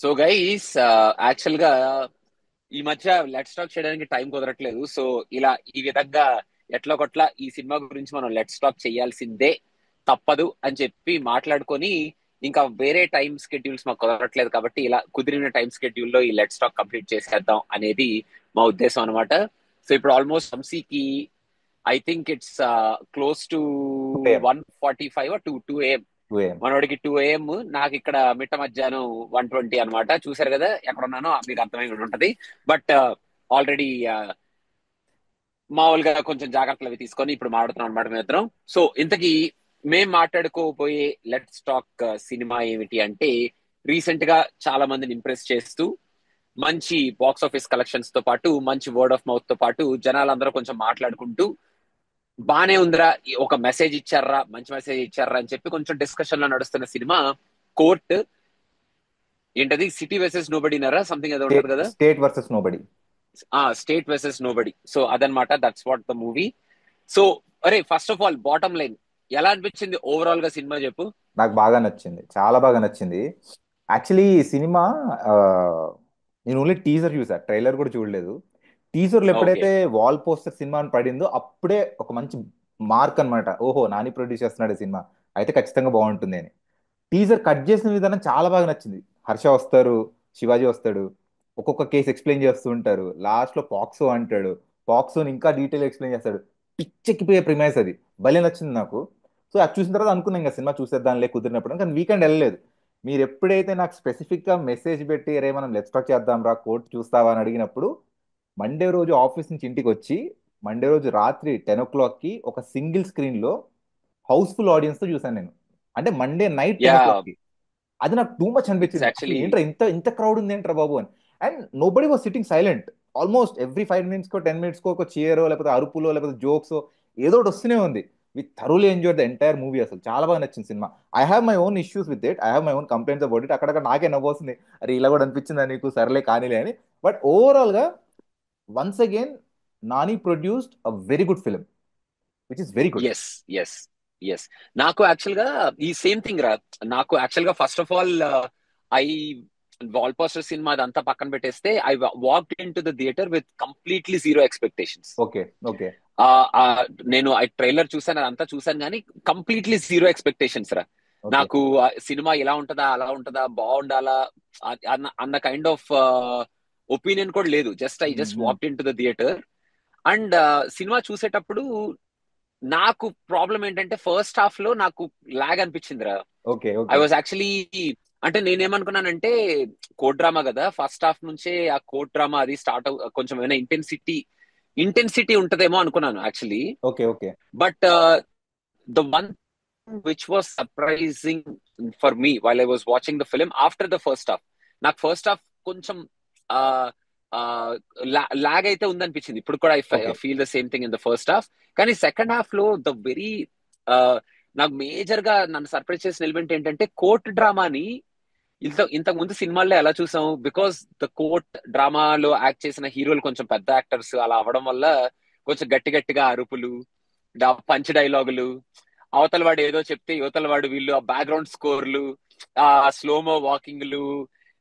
So guys, actual గా ఈ మధ్య లెట్స్ టాక్ చేయడానికి టైం కుదరట్లేదు. సో ఇలా ఈ విధంగా ఎట్లా కొట్లా ఈ సినిమా గురించి మనం లెట్స్ టాక్ చేయాల్సిందే, తప్పదు అని చెప్పి మాట్లాడుకొని ఇంకా వేరే టైం స్కెడ్యూల్స్ మాకు కుదరట్లేదు కాబట్టి ఇలా కుదిరిన టైం స్కెడ్యూల్ లో ఈ లెట్స్ టాక్ కంప్లీట్ చేసేద్దాం అనేది మా ఉద్దేశం అనమాట. సో ఇప్పుడు ఆల్మోస్ట్ వంశీకి I think it's close to 2 AM. 1:45 two AM. 2 AM. మనోడికి 2 AM, నాకు ఇక్కడ మిట్ట మధ్యాహ్నం 1:20 అనమాట. చూసారు కదా ఎక్కడ ఉన్నానో మీకు అర్థమై ఉంటది. బట్ ఆల్రెడీ మామూలుగా కొంచెం జాగ్రత్తలు అవి తీసుకొని ఇప్పుడు మాట్లాడుతున్నాం అనమాట మేమిద్దరం. సో ఇంతకీ మేం మాట్లాడుకోబోయే లెట్స్ టాక్ సినిమా ఏమిటి అంటే, రీసెంట్ గా చాలా మందిని ఇంప్రెస్ చేస్తూ మంచి బాక్స్ ఆఫీస్ కలెక్షన్స్ తో పాటు మంచి వర్డ్ ఆఫ్ మౌత్ తో పాటు జనాలందరూ కొంచెం మాట్లాడుకుంటూ బానే ఉందిరా, ఒక మెసేజ్ ఇచ్చారా, మంచి మెసేజ్ ఇచ్చారా అని చెప్పి కొంచెం డిస్కషన్ లో నడుస్తున్న సినిమా కోర్ట్. ఏంటది, సిటీ వెసెస్ నోబడి నరా సంథింగ్ ఏదో స్టేట్ ఉంటది కదా. State versus nobody. State versus nobody. So అదనమాట, that's what the movie. So అరే, first of all bottom line ఎలా అనిపించింది ఓవరాల్ గా సినిమా చెప్పు. నాకు బాగా నచ్చింది, చాలా బాగా నచ్చింది. యాక్చువల్లీ ఈ సినిమా ఆ, నేను ఓన్లీ టీజర్ చూసా, ట్రైలర్ కూడా చూడలేదు. టీజర్లో ఓకే. ఎప్పుడైతే వాల్ పోస్టర్ సినిమా అని పడిందో అప్పుడే ఒక మంచి మార్క్ అన్నమాట. ఓహో, నాని ప్రొడ్యూస్ చేస్తున్నాడు ఈ సినిమా, అయితే ఖచ్చితంగా బాగుంటుంది అని. టీజర్ కట్ చేసిన విధానం చాలా బాగా నచ్చింది. హర్ష వస్తారు, శివాజీ వస్తాడు, ఒక్కొక్క కేసు ఎక్స్ప్లెయిన్ చేస్తూ ఉంటారు. లాస్ట్ లో పాక్సో అంటాడు, పాక్సోని ఇంకా డీటెయిల్ ఎక్స్ప్లెయిన్ చేస్తాడు. పిచ్చెక్కిపోయే ప్రిమైస్ అది. భలే నచ్చింది నాకు. సో అది చూసిన తర్వాత అనుకున్నాం ఇంకా సినిమా చూసేద్దాంలే కుదిరినప్పుడు, కానీ వీకెండ్ వెళ్ళలేదు. మీరు ఎప్పుడైతే నాకు స్పెసిఫిక్ గా మెసేజ్ పెట్టి రే మనం లెట్స్ టాక్ చేద్దాం రా కోర్టు చూస్తావా అని అడిగినప్పుడు, మండే రోజు ఆఫీస్ నుంచి ఇంటికి వచ్చి మండే రోజు రాత్రి 10 o'clock కి ఒక సింగిల్ స్క్రీన్ లో హౌస్ఫుల్ ఆడియన్స్ తో చూసాను నేను. అంటే మండే నైట్ టెన్ ఓ యా, క్లాక్ అది నాకు టూ మచ్ ఇట్స్ అనిపించింది. అసలు యాక్చువల్లీ ఏంట్రా ఇంత ఇంత క్రౌడ్ ఉంది ఏంట్రా బాబు అని. And nobody was sitting silent. Almost every 5 minutes కో 10 minutes కో ఒక చీరో లేకపోతే అరుపులో లేకపోతే జోక్స్ ఏదో ఒకటి వస్తూనే ఉంది. We thoroughly enjoy the entire movie. అసలు చాలా బాగా నచ్చింది సినిమా. I have my own issues with it, I have my own complaints about it. అక్కడక్కడ నాకే నవ్వొస్తుంది, అరే ఇలా కూడా అనిపించిందా నీకు, సర్లే కానీలే అని. బట్ ఓవరాల్ గా once again Nani produced a very good film, which is very good. Yes, yes, yes. నాకు యాక్చువల్ గా ఈ సేమ్ థింగ్ రా. నాకు యాక్చువల్ గా first of all I wall poster సినిమా అదంతా పక్కన పెట్టేస్తే I walked into the theatre with completely zero expectations. Okay. Okay. నేను ఆ ట్రైలర్ చూసాను, అదంతా చూసాను కానీ కంప్లీట్లీ జీరో ఎక్స్పెక్టేషన్స్ రా. ఓకే. నాకు ఆ సినిమా ఇలా ఉంటదా, అలా ఉంటదా, బాగుండాలా అన్న అన్న కైండ్ ఆఫ్ ఒపీనియన్ కూడా లేదు. Just walked into the theatre. And cinema చూసేటప్పుడు నాకు ప్రాబ్లం ఏంటంటే ఫస్ట్ హాఫ్ లో నాకు లాగ్ అనిపించిందిరా. Okay. I okay. Was actually, అంటే నేనేమనుకున్నానంటే కోర్ట్ డ్రామా కదా, ఫస్ట్ హాఫ్ నుంచే ఆ కోర్ట్ డ్రామా అది స్టార్ట్ కొంచెం ఏమైనా ఇంటెన్సిటీ ఉంటదేమో అనుకున్నాను actually. Okay. Okay. But the one which was surprising for me while I was watching the film after the first half, నాకు ఫస్ట్ హాఫ్ కొంచెం లాగ్ అయితే ఉందనిపించింది. ఇప్పుడు కూడా I okay. Feel the same thing in the first half. కానీ second half లో the very నాకు major గా నన్ను సర్ప్రైజ్ చేసిన ఎలిమెంట్ ఏంటంటే కోర్ట్ డ్రామాని ఇంతకు ముందు సినిమాల్లో ఎలా చూసాం, బికాస్ ద కోర్ట్ డ్రామాలో యాక్ట్ చేసిన హీరోలు కొంచెం పెద్ద యాక్టర్స్ అలా అవడం వల్ల కొంచెం గట్టి గట్టిగా అరుపులు, పంచ్ డైలాగులు, అవతల వాడు ఏదో చెప్తే యువతల వాడు వీళ్ళు ఆ బ్యాక్గ్రౌండ్ స్కోర్లు, ఆ స్లోమో వాకింగ్లు,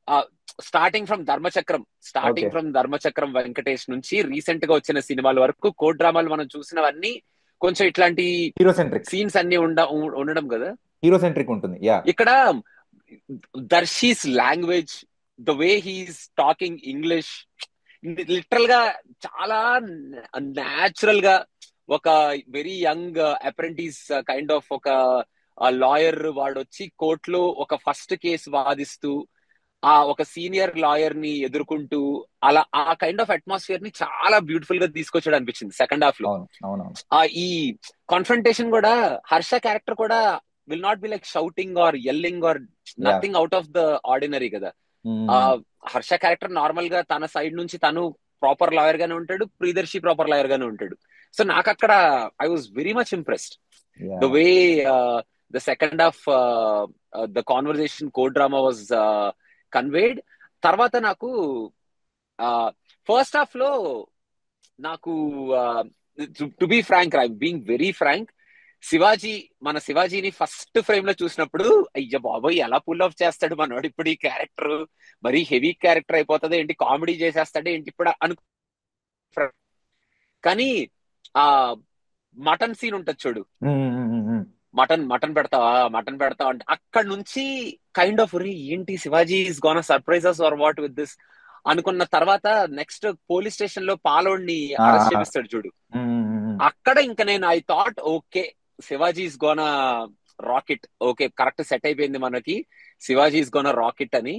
ఆ ఓకే. స్టార్టింగ్ ఫ్రమ్ ధర్మచక్రం వెంకటేష్ నుంచి రీసెంట్ గా వచ్చిన సినిమాల వరకు కోడ్ డ్రామాలు మనం చూసినవన్నీ కొంచెం ఇట్లాంటి హీరో సెంట్రిక్. సీన్స్ అన్ని ఉండడం కదా. హీరో సెంట్రిక్ ఉంటుంది, యా. ఇక్కడ Darshi's language, the way he's talking English, literal గా చాలా న్యాచురల్ గా ఒక very young apprentice kind of ఒక లాయర్ వాడు వచ్చి కోర్టులో ఒక ఫస్ట్ కేసు వాదిస్తూ ఆ ఒక సీనియర్ లాయర్ ని ఎదుర్కొంటూ అలా ఆ కైండ్ ఆఫ్ అట్మాస్ఫియర్ ని చాలా బ్యూటిఫుల్ గా తీసుకొచ్చాడు అనిపించింది సెకండ్ హాఫ్ లో. అవును. అవునవును. ఈ కాన్ఫ్రంటేషన్ కూడా, హర్ష క్యారెక్టర్ కూడా will not be like shouting or yelling or yeah. Nothing out of the ordinary కదా. ఆ హర్ష క్యారెక్టర్ నార్మల్ గా తన సైడ్ నుంచి తను ప్రాపర్ లాయర్ గానే ఉంటాడు, ప్రియదర్శి ప్రాపర్ లాయర్ గానే ఉంటాడు. సో నాకు అక్కడ I was very much impressed yeah. The way the second half the conversation code drama was conveyed. తర్వాత నాకు ఫస్ట్ హాఫ్ లో నాకు to be frank, I being very frank, Shivaji మన శివాజీని ఫస్ట్ ఫ్రేమ్ లో చూసినప్పుడు అయ్య బాబోయ్ ఎలా పుల్ ఆఫ్ చేస్తాడు మనోడు ఇప్పుడు ఈ క్యారెక్టర్, మరీ హెవీ క్యారెక్టర్ అయిపోతుంది ఏంటి, కామెడీ చేసేస్తాడు ఏంటి ఇప్పుడు అను. కానీ ఆ మటన్ సీన్ ఉంటది చూడు, ఉమ్, ఉమ్, ఉమ్, ఉమ్. మటన్ పెడతావా మటన్ పెడతావా అంటే అక్కడ నుంచి కైండ్ ఆఫ్ రీ ఏంటి Shivaji is gone surprises or what with this అనుకున్న తర్వాత నెక్స్ట్ పోలీస్ స్టేషన్ లో పాలోడిని ఆ, అరెస్ట్ ఆ, చేపిస్తాడు చూడు. ఉమ్, ఉమ్, ఉమ్. అక్కడ ఇంకా నేను I thought okay Shivaji is gone rocket, okay correct set అయిపోయింది మనకి, శివాజీ ఇస్ గోన్ రాకెట్ అని.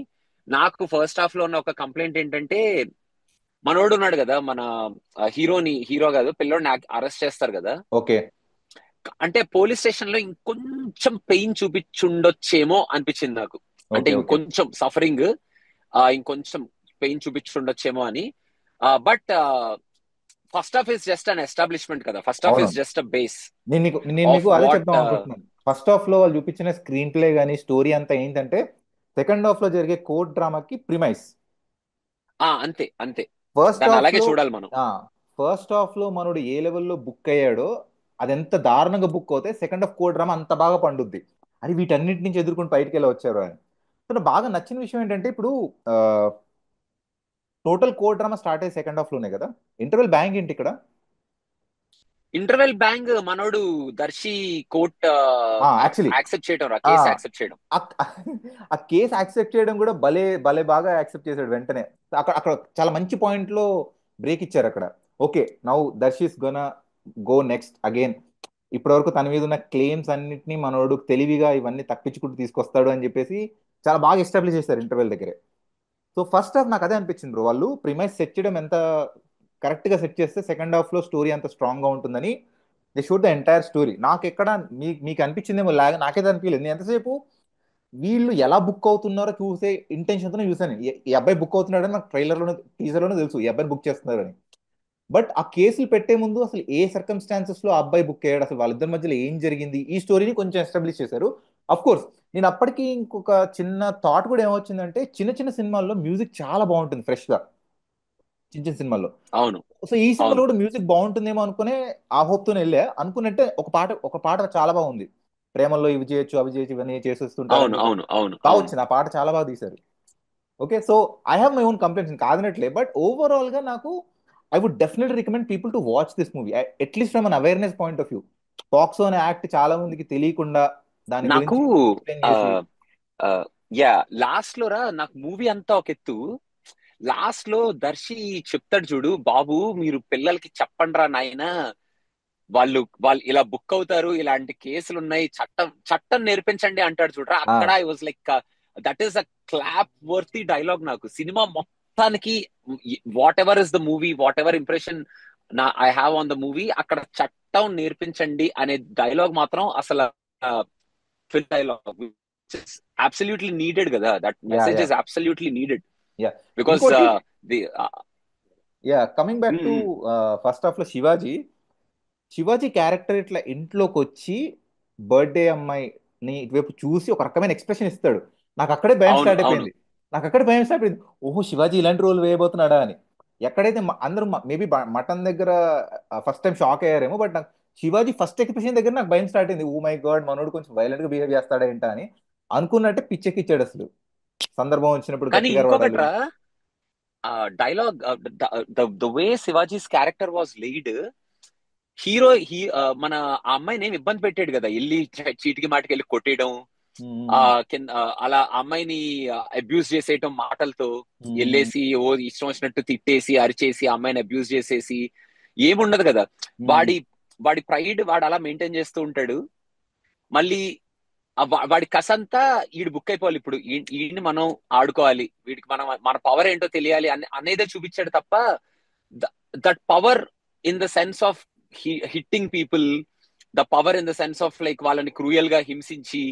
నాకు ఫస్ట్ హాఫ్ లో ఉన్న ఒక కంప్లైంట్ ఏంటంటే మనోడు ఉన్నాడు కదా మన హీరో కాదు పిల్లోడిని అరెస్ట్ చేస్తారు కదా, ఓకే, అంటే పోలీస్ స్టేషన్ లో ఇంకొంచెం పెయిన్ చూపించుండొచ్చేమో అనిపించింది నాకు. అంటే ఓకే, ఓకే. ఇంకొంచెం సఫరింగ్, ఇంకొంచెం పెయిన్ చూపించుండొచ్చేమో అని. But first half is just an establishment కదా, ఫస్ట్ హాఫ్ అవును. ఇస్ జస్ట్ అ బేస్ నేను నీకు ఆఫ్ అదే వాట్. చెప్దాం అనుకుంటున్నాను. ఫస్ట్ హాఫ్ లో వాళ్ళు చూపించిన స్క్రీన్ ప్లే కానీ స్టోరీ అంతా ఏంటంటే సెకండ్ హాఫ్ లో జరిగే కోర్ట్ డ్రామాకి ప్రిమైస్. అంతే అంతే, ఫస్ట్ దాన్ని హాఫ్ అలాగే లో చూడాలి మనం. ఆ ఫస్ట్ హాఫ్ లో మనోడు ఏ లెవెల్లో బుక్ అయ్యాడో అది ఎంత దారుణంగా బుక్ అవుతే సెకండ్ హాఫ్ కోర్ట్ డ్రామా అంత బాగా పండుద్ది. అది వీటన్నిటి నుంచి ఎదుర్కొని బయటికి వెళ్ళి వచ్చారు అని. సో నాకు బాగా నచ్చిన విషయం ఏంటంటే ఇప్పుడు టోటల్ కోర్ట్ డ్రామా స్టార్ట్ అయ్యి సెకండ్ హాఫ్ లోనే కదా. ఇంటర్వెల్ బ్యాంక్ ఏంటి ఇక్కడ? ఇంటర్వెల్ బ్యాంగ్ మనోడు దర్శి కోర్ట్ యాక్చువల్లీ యాక్సెప్ట్ చేయడం రా, ఆ కేసు యాక్సెప్ట్ చేయడం. ఆ ఆ కేసు యాక్సెప్ట్ చేయడం కూడా భలే భలే బాగా యాక్సెప్ట్ చేశాడు వెంటనే. అక్కడ అక్కడ చాలా మంచి పాయింట్ లో బ్రేక్ ఇచ్చారు అక్కడ. Okay, now Darshi's gonna go next again. ఇప్పటి వరకు తన మీద ఉన్న క్లెయిమ్స్ అన్నిటిని మనోడు తెలివిగా ఇవన్నీ తప్పించుకుంటూ తీసుకొస్తాడు అని చెప్పేసి చాలా బాగా ఎస్టాబ్లిష్ చేశారు ఇంటర్వెల్ దగ్గరే. సో ఫస్ట్ హాఫ్ నాకు అదే అనిపించింది బ్రో, వాళ్ళు ప్రిమైస్ సెట్ చేయడం ఎంత కరెక్ట్ గా సెట్ చేస్తే సెకండ్ హాఫ్ లో స్టోరీ అంత స్ట్రాంగ్ గా ఉంటుందని they shoot the entire story. నాకు ఎక్కడ మీకు అనిపించిందేమో లాగా నాకైతే అనిపించలేదు. నేను ఎంతసేపు వీళ్ళు ఎలా బుక్ అవుతున్నారో చూసే ఇంటెన్షన్ తోనే చూసాను. ఈ అబ్బాయి బుక్ అవుతున్నాడని నాకు ట్రైలర్ లోనే టీజర్ లోనే తెలుసు ఈ అబ్బాయిని బుక్ చేస్తున్నారని. బట్ ఆ కేసులు పెట్టే ముందు అసలు ఏ సర్కమ్స్టాన్సెస్ లో ఆ అబ్బాయి బుక్ అయ్యాడు, అసలు వాళ్ళిద్దరి మధ్యలో ఏం జరిగింది, ఈ స్టోరీని కొంచెం ఎస్టాబ్లిష్ చేశారు. అఫ్ కోర్స్ నేను అప్పటికి ఇంకొక చిన్న థాట్ కూడా ఏమొచ్చిందంటే చిన్న చిన్న సినిమాల్లో మ్యూజిక్ చాలా బాగుంటుంది ఫ్రెష్ గా, చిన్న చిన్న సినిమాల్లో. అవును సో ఈ సినిమాలో అవును కూడా మ్యూజిక్ బాగుంటుందేమో అనుకునే ఆ హోప్ తోనే వెళ్ళా. అనుకున్నట్టే ఒక పాట చాలా బాగుంది. ప్రేమల్లో ఇవి చేయొచ్చు అవి చేయొచ్చు ఇవన్నీ చేసేస్తుంటారని అవును చెప్పి అవును అవును బాగా అవును. వచ్చింది. ఆ పాట చాలా బాగా తీశారు. Okay, so I have my own complaints కాదనట్లే, బట్ ఓవరాల్ గా నాకు I would definitely recommend people to watch this movie at least from an awareness point of view. POCSO అనే యాక్ట్ చాలా మందికి తెలియకుండా దాని నాకు గురించి ఎక్స్ప్లెయిన్ ఆ చేసి. యా లాస్ట్ లో రా నాకు మూవీ అంతా ఒక ఎత్తు, లాస్ట్ లో దర్శి చెప్తాడు చూడు, బాబు మీరు పిల్లలకి చెప్పండి రా నాయనా, వాళ్ళు ఇలా బుక్ అవుతారు, ఇలాంటి కేసులు ఉన్నాయి, చట్టం చట్టం నేర్పించండి అంటాడు చూడరా. ఆ అక్కడ I was like that is a clap worthy dialogue నాకు. సినిమా మొత్తానికి whatever is the movie, whatever impression I have on the movie, అక్కడ చట్టం నేర్పించండి అనే డైలాగ్ మాత్రం అసలు ఫిల్ డైలాగ్ అబ్సల్యూట్లీ నీడెడ్ కదా, that yeah message yeah is absolutely needed. Yeah because ఇంకోటి, the yeah coming back to first half లో Shivaji character ఇట్లా ఇంట్లోకి వచ్చి బర్త్డే అమ్మాయిని ఇటువైపు చూసి ఒక రకమైన ఎక్స్ప్రెషన్ ఇస్తాడు. నాకు అక్కడే భయం అవును స్టార్ట్ అవును అయిపోయింది. నాకు అక్కడే భయం స్టార్ట్ అయిపోయింది. ఓహో శివాజీ ఇలాంటి రోల్ వేయబోతున్నాడా అని. ఎక్కడైతే అందరూ మేబీ మటన్ దగ్గర ఫస్ట్ టైం షాక్ అయ్యారేమో, బట్ నాకు శివాజీ ఫస్ట్ ఎక్స్ప్రెషన్ దగ్గర నాకు భయం స్టార్ట్ అయింది. ఓ మై గాడ్ మనోడు కొంచెం వైలెంట్ గా బిహేవ్ చేస్తాడా ఏంటా అని. అనుకున్నట్టే పిచ్చెక్కిచ్చాడు అసలు. సందర్భం వచ్చినప్పుడు కానీ గట్టిగా అరవడాలు. ఇంకొకట్రా, dialogue the way Shivaji's character was lead, hero మన ఆ అమ్మాయిని ఏమి ఇబ్బంది పెట్టాడు కదా, వెళ్ళి చీటికి మాటికి వెళ్ళి కొట్టేయడం, ఆ ఉమ్, కింద అలా అమ్మాయిని అబ్యూస్ చేసేయటం మాటలతో, ఉమ్, వెళ్ళేసి ఓ ఇష్టం వచ్చినట్టు తిట్టేసి అరిచేసి ఆ అమ్మాయిని అబ్యూస్ చేసేసి ఏముండదు కదా. ఉమ్, వాడి వాడి ప్రైడ్ వాడు అలా మెయింటైన్ చేస్తూ ఉంటాడు. మళ్ళీ వాడి కసంతా ఈడు బుక్ అయిపోవాలి, ఇప్పుడు ఈయన్ని మనం ఆడుకోవాలి, వీడికి మన పవర్ ఏంటో తెలియాలి అనేదే చూపించాడు తప్ప that power in the sense of hitting people, the power in the sense of like వాళ్ళని క్రూయల్ గా హింసించి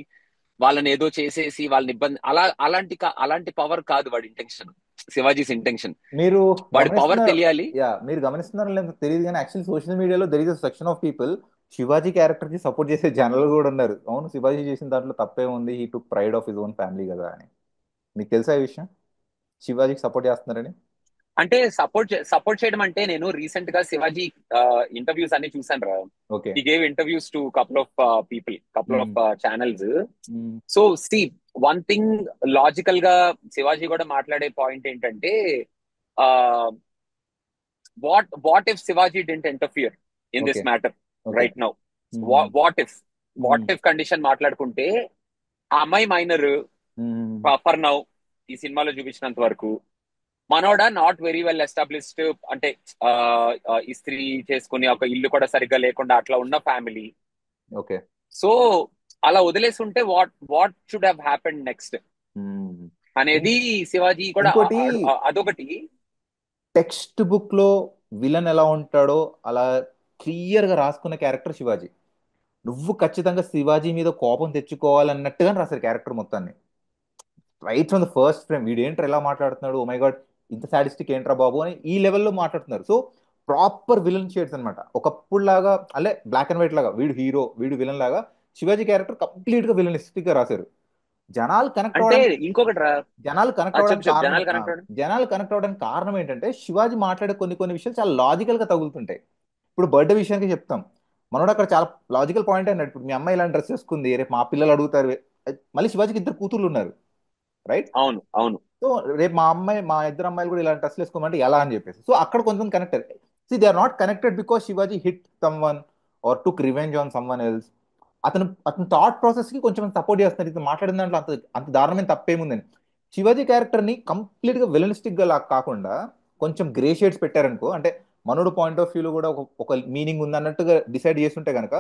వాళ్ళని ఏదో చేసేసి వాళ్ళని ఇబ్బంది అలాంటి పవర్ కాదు వాడి ఇంటెన్షన్, శివాజీస్ ఇంటెన్షన్. మీరు వాడి పవర్ గమనిస్తున్నారు, తెలియాలి. యా మీరు గమనిస్తున్నారో లేదో తెలియదు కానీ యాక్చువల్లీ సోషల్ మీడియాలో there is a section of people Shivaji character కి సపోర్ట్ చేసే జనాలు కూడా ఉన్నారు. అవును శివాజీ చేసిన దాంట్లో తప్పే ఉంది, he took pride of his own family కదా అని. మీకు తెలుసా ఈ విషయం? శివాజీకి సపోర్ట్ చేస్తున్నారని. అంటే సపోర్ట్ చేయడం అంటే నేను రీసెంట్ గా శివాజీ ఇంటర్వ్యూస్ అన్ని చూసాను రా. Okay. He gave interviews to couple of people, couple of channels. Hmm. So see one thing, logical గా శివాజీ కూడా మాట్లాడే పాయింట్ ఏంటంటే, what if Shivaji didn't interfere in okay. This matter okay. Right now. Hmm. What if hmm. Condition మాట్లాడుకుంటే ఆ అమ్మాయి minor hmm. For now, ఈ సినిమాలో చూపించినంత వరకు మనోడ నాట్ వెరీ వెల్ ఎస్టాబ్లిష్డ్, అంటే ఆ, ఇస్త్రీ చేసుకుని ఒక ఇల్లు కూడా సరిగ్గా లేకుండా అట్లా ఉన్న ఫ్యామిలీ. ఓకే. సో అలా వదిలేసి ఉంటే what should have happened next మ్మ్. అనేది ఇం- శివాజీ కూడా ఇంకోటి, అదొకటి. టెక్స్ట్ బుక్ లో విలన్ ఎలా ఉంటాడో అలా క్లియర్ గా రాసుకున్న క్యారెక్టర్ శివాజీ. నువ్వు ఖచ్చితంగా శివాజీ మీద కోపం తెచ్చుకోవాలన్నట్టుగా రాశారు క్యారెక్టర్ మొత్తాన్ని. Right from the first frame వీడు ఏంట్రా ఎలా మాట్లాడుతున్నాడు, ఓ మై గాడ్ ఇంత సాడిస్టిక్ ఏంట్రా బాబు అని ఈ లెవెల్లో మాట్లాడుతున్నారు. సో ప్రాపర్ విలన్ షేడ్స్ అనమాట. ఒకప్పుడు లాగా అల్లే బ్లాక్ అండ్ వైట్ లాగా వీడు హీరో వీడు విలన్ లాగా శివాజీ క్యారెక్టర్ కంప్లీట్ గా విలనిస్టిక్ గా రాశారు. జనాలు కనెక్ట్ అంటే అవ్వడానికి ఇంకొకటి రా. జనాలు కనెక్ట్ చెప్పు అవ్వడానికి చెప్పు, కారణం జనాలు కనెక్ట్ అవ్వడం. జనాలు కనెక్ట్ అవ్వడానికి కారణం ఏంటంటే శివాజీ మాట్లాడే కొన్ని విషయాలు చాలా లాజికల్ గా తగులుతుంటాయి. ఇప్పుడు బర్త్డే విషయానికి చెప్తాం, మనోడు అక్కడ చాలా లాజికల్ పాయింట్ అన్నాడు. ఇప్పుడు మీ అమ్మాయి ఇలాంటి డ్రెస్ వేసుకుంది, రేపు మా పిల్లలు అడుగుతారు. మళ్ళీ శివాజీకి ఇద్దరు కూతుర్లు ఉన్నారు, రైట్? అవును అవును. సో రేపు మా ఇద్దరు అమ్మాయిలు కూడా ఇలాంటి డ్రెస్లు వేసుకోమంటే ఎలా అని చెప్పేసి, సో అక్కడ కొంచెం connected. See they are not connected because Shivaji hit someone or took revenge on someone else. అతను థాట్ ప్రాసెస్ కి కొంచెం సపోర్ట్ చేస్తున్నారు. ఇది మాట్లాడిన దాంట్లో అంత అంత దారుణమైన తప్పేముందని. శివాజీ క్యారెక్టర్ ని కంప్లీట్ గా విలనిస్టిక్ గా కాకుండా కొంచెం గ్రే షేడ్స్ పెట్టారనుకో, అంటే మనోడు పాయింట్ ఆఫ్ వ్యూలో కూడా ఒక మీనింగ్ ఉంది అన్నట్టుగా డిసైడ్ చేస్తుంటే కనుక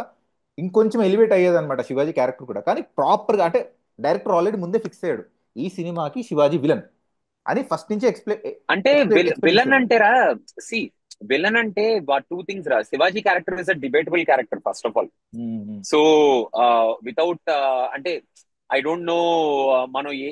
ఇంకొంచెం ఎలివేట్ అయ్యేది అనమాట శివాజీ క్యారెక్టర్ కూడా. కానీ ప్రాపర్ గా అంటే డైరెక్టర్ ఆల్రెడీ ముందే ఫిక్స్ అయ్యాడు ఈ సినిమాకి శివాజీ విలన్ అని ఫస్ట్ నుంచి అంటే ఎక్స్పెక్ట్ విలన్ చేశాడు. అంటే రా, సి విలన్ అంటే టూ థింగ్స్ రా. Shivaji character is a debatable character first of all. Hmm. So without అంటే ఐ డోంట్ నో, మనం ఆ,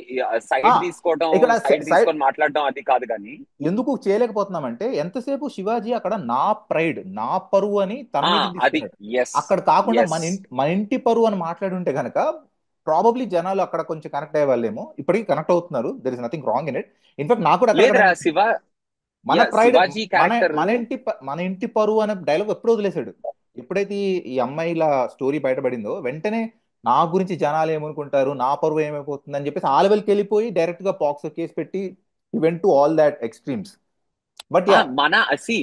ఇక్కడ సైడ్ తీసుకొని మాట్లాడడం అది కాదు కానీ. ఎందుకు చేయలేకపోతున్నామంటే ఎంతసేపు శివాజీ అక్కడ నా ప్రైడ్ నా పరువు అని తన మీద అది తీసుకున్నాడు. ఎస్ అక్కడ కాకుండా ఎస్. మన ఇంటి పరువు అని మాట్లాడి ఉంటే గనక ప్రాబబ్లీ జనాలు అక్కడ కొంచెం కనెక్ట్ అయ్యే వాళ్ళేమో. ఇప్పటికీ కనెక్ట్ అవుతున్నారు, there is nothing wrong in it. In fact నాకు కూడా అక్కడక్కడ లేదురా అనిపించింది మన ప్రైడ్ శివాజీ క్యారెక్టర్. మన ఇంటి పరువు అనే డైలాగ్ ఎప్పుడు వదిలేశాడు. ఎప్పుడైతే ఈ అమ్మాయిల స్టోరీ బయటపడిందో వెంటనే నా గురించి జనాలు ఏమనుకుంటారు, నా పరువు ఏమైపోతుంది అని చెప్పేసి ఆ లెవెల్కి వెళ్ళిపోయి డైరెక్ట్ గా పాక్సో కేసు పెట్టి event to all that extremes. But yeah. మన సి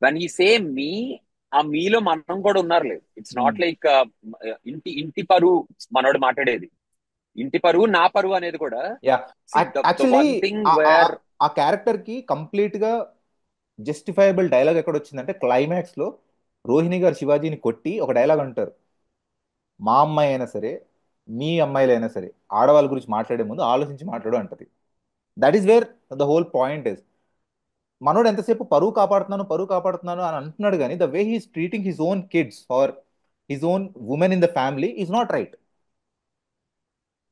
వన్ ఈ సే మీ, ఆ మీలో మనం కూడా ఉన్నారు. ఇట్స్ నాట్ లైక్ ఇంటి పరువు మనోడు మాట్లాడేది. ఇంటి పరువు నా పరువు అనేది కూడా yeah, actually one thing where. ఆ క్యారెక్టర్ కి కంప్లీట్ గా జస్టిఫైబుల్ డైలాగ్ ఎక్కడ వచ్చిందంటే క్లైమాక్స్ లో రోహిణి గారు శివాజీని కొట్టి ఒక డైలాగ్ అంటారు, మా అమ్మాయి అయినా సరే మీ అమ్మాయిలైనా సరే ఆడవాళ్ళ గురించి మాట్లాడే ముందు ఆలోచించి మాట్లాడు అంటది. That is where the whole point is. మనోడు ఎంతసేపు పరువు కాపాడుతున్నాను అని అంటున్నాడు, కానీ the way he's treating his own kids or his own women in the family is not right.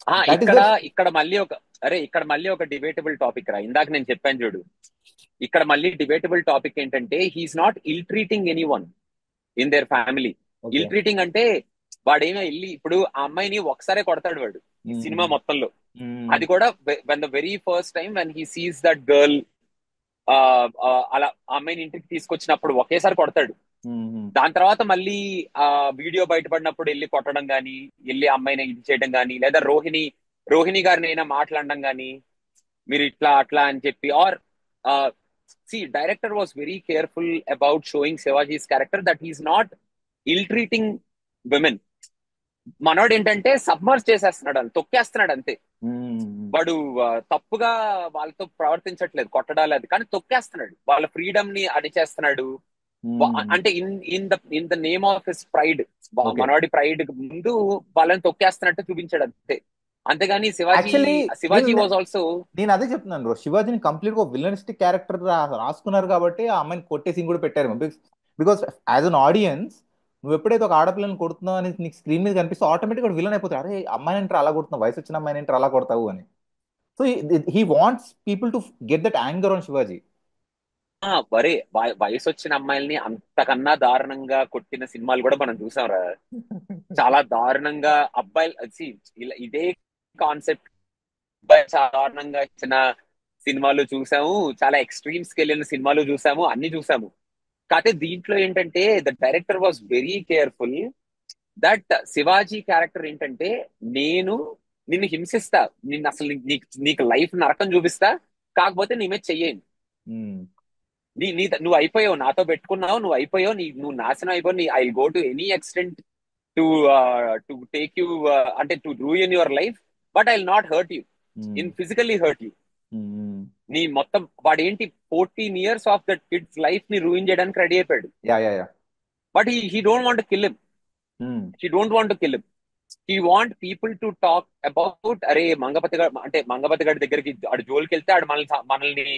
That is ఇక్కడ వేర్. ఇక్కడ మళ్ళీ ఒక ఇక్కడ మళ్ళీ ఒక డిబేటబుల్ టాపిక్ రా. ఇందాక నేను చెప్పాను చూడు, ఇక్కడ మళ్ళీ డిబేటబుల్ టాపిక్ ఏంటంటే he's not ill treating anyone in their family. Okay. Ill treating అంటే వాడేమో వెళ్ళి ఇప్పుడు ఆ అమ్మాయిని ఒకసారే కొడతాడు వాడు ఈ సినిమా మొత్తంలో. అది కూడా when the very first time when he sees that girl, అలా ఆ అమ్మాయిని ఇంటికి తీసుకొచ్చినప్పుడు ఒకేసారి కొడతాడు. దాని తర్వాత మళ్ళీ ఆ వీడియో బయటపడినప్పుడు వెళ్ళి కొట్టడం గానీ, వెళ్ళి అమ్మాయిని ఇది చేయడం గానీ, లేదా రోహిణి గారిని అయినా మాట్లాడడం గానీ, మీరు ఇట్లా అట్లా అని చెప్పి. Or see director was very careful about showing Shivaji's character that he's not ill treating women. మనోడు ఏంటంటే సబ్మర్జ్ చేసేస్తున్నాడు, అని తొక్కేస్తున్నాడు అంతే. వాడు తప్పుగా వాళ్ళతో ప్రవర్తించట్లేదు, కొట్టడాలు అది, కానీ తొక్కేస్తున్నాడు వాళ్ళ ఫ్రీడమ్ ని అడిచేస్తున్నాడు. అంటే in the name of his pride, మనవాడి ప్రైడ్ ముందు వాళ్ళని తొక్కేస్తున్నట్టు చూపించాడు అంతే. అంతేగాని శివాజీ వాజ్ ఆల్సో. నేను అదే చెప్తున్నాను బ్రో, శివాజీని కంప్లీట్ గా విలనిస్టిక్ క్యారెక్టర్ రాసుకున్నారు కాబట్టి ఆ అమ్మాయిని కొట్టే సీన్ కూడా పెట్టారు. బికాస్ యాజ్ అన్ ఆడియన్స్ నువ్వు ఎప్పుడైతే ఒక ఆడపిల్లని కొడుతున్నావు అని నీకు స్క్రీన్ మీద కనిపిస్తే ఆటోమేటిక్ గా విలన్ అయిపోతావు. అరే అమ్మాయిని ఏంటర్ అలా కొడుతున్నావు, వయసు వచ్చిన అమ్మాయిని ఏంటర్ అలా కొడతావు అని. So he wants people to get that anger on Shivaji. వరే వయసు వచ్చిన అమ్మాయిల్ని అంతకన్నా దారుణంగా కొట్టిన సినిమాలు కూడా మనం చూసాంరా. చాలా దారుణంగా అబ్బాయిలు ఇదే కాన్సెప్ట్ చాలా దారుణంగా ఇచ్చిన సినిమాలు చూసాము, చాలా ఎక్స్ట్రీమ్స్ కి వెళ్ళిన సినిమాలు చూసాము, అన్ని చూసాము. కాకపోతే దీంట్లో ఏంటంటే the director was very careful that Shivaji character ఏంటంటే, నేను నిన్ను హింసిస్తా, నిన్ను అసలు నీకు నీకు లైఫ్ నరకం చూపిస్తా, కాకపోతే నీ మీద చెయ్యను. ఉమ్, నువ్వు అయిపోయావు, నాతో పెట్టుకున్నావు, నువ్వు అయిపోయావు, నువ్వు నాశనం అయిపోయి, I go to any extent to to take you, అంటే to ruin your life, but I will not hurt you, um, in physically hurt you. Um. నీ మొత్తం వాడేంటి 14 years of that kid's life ని రూయిన్ చేయడానికి ready అయిపోయాడు. Yeah yeah yeah. But he don't want kill him, um, he don't want kill him. He want people to talk about, అరే మంగపతి గారు, అంటే మంగపతి గారి దగ్గరికి ఆడు జోలికి వెళ్తే ఆడు మనల్ని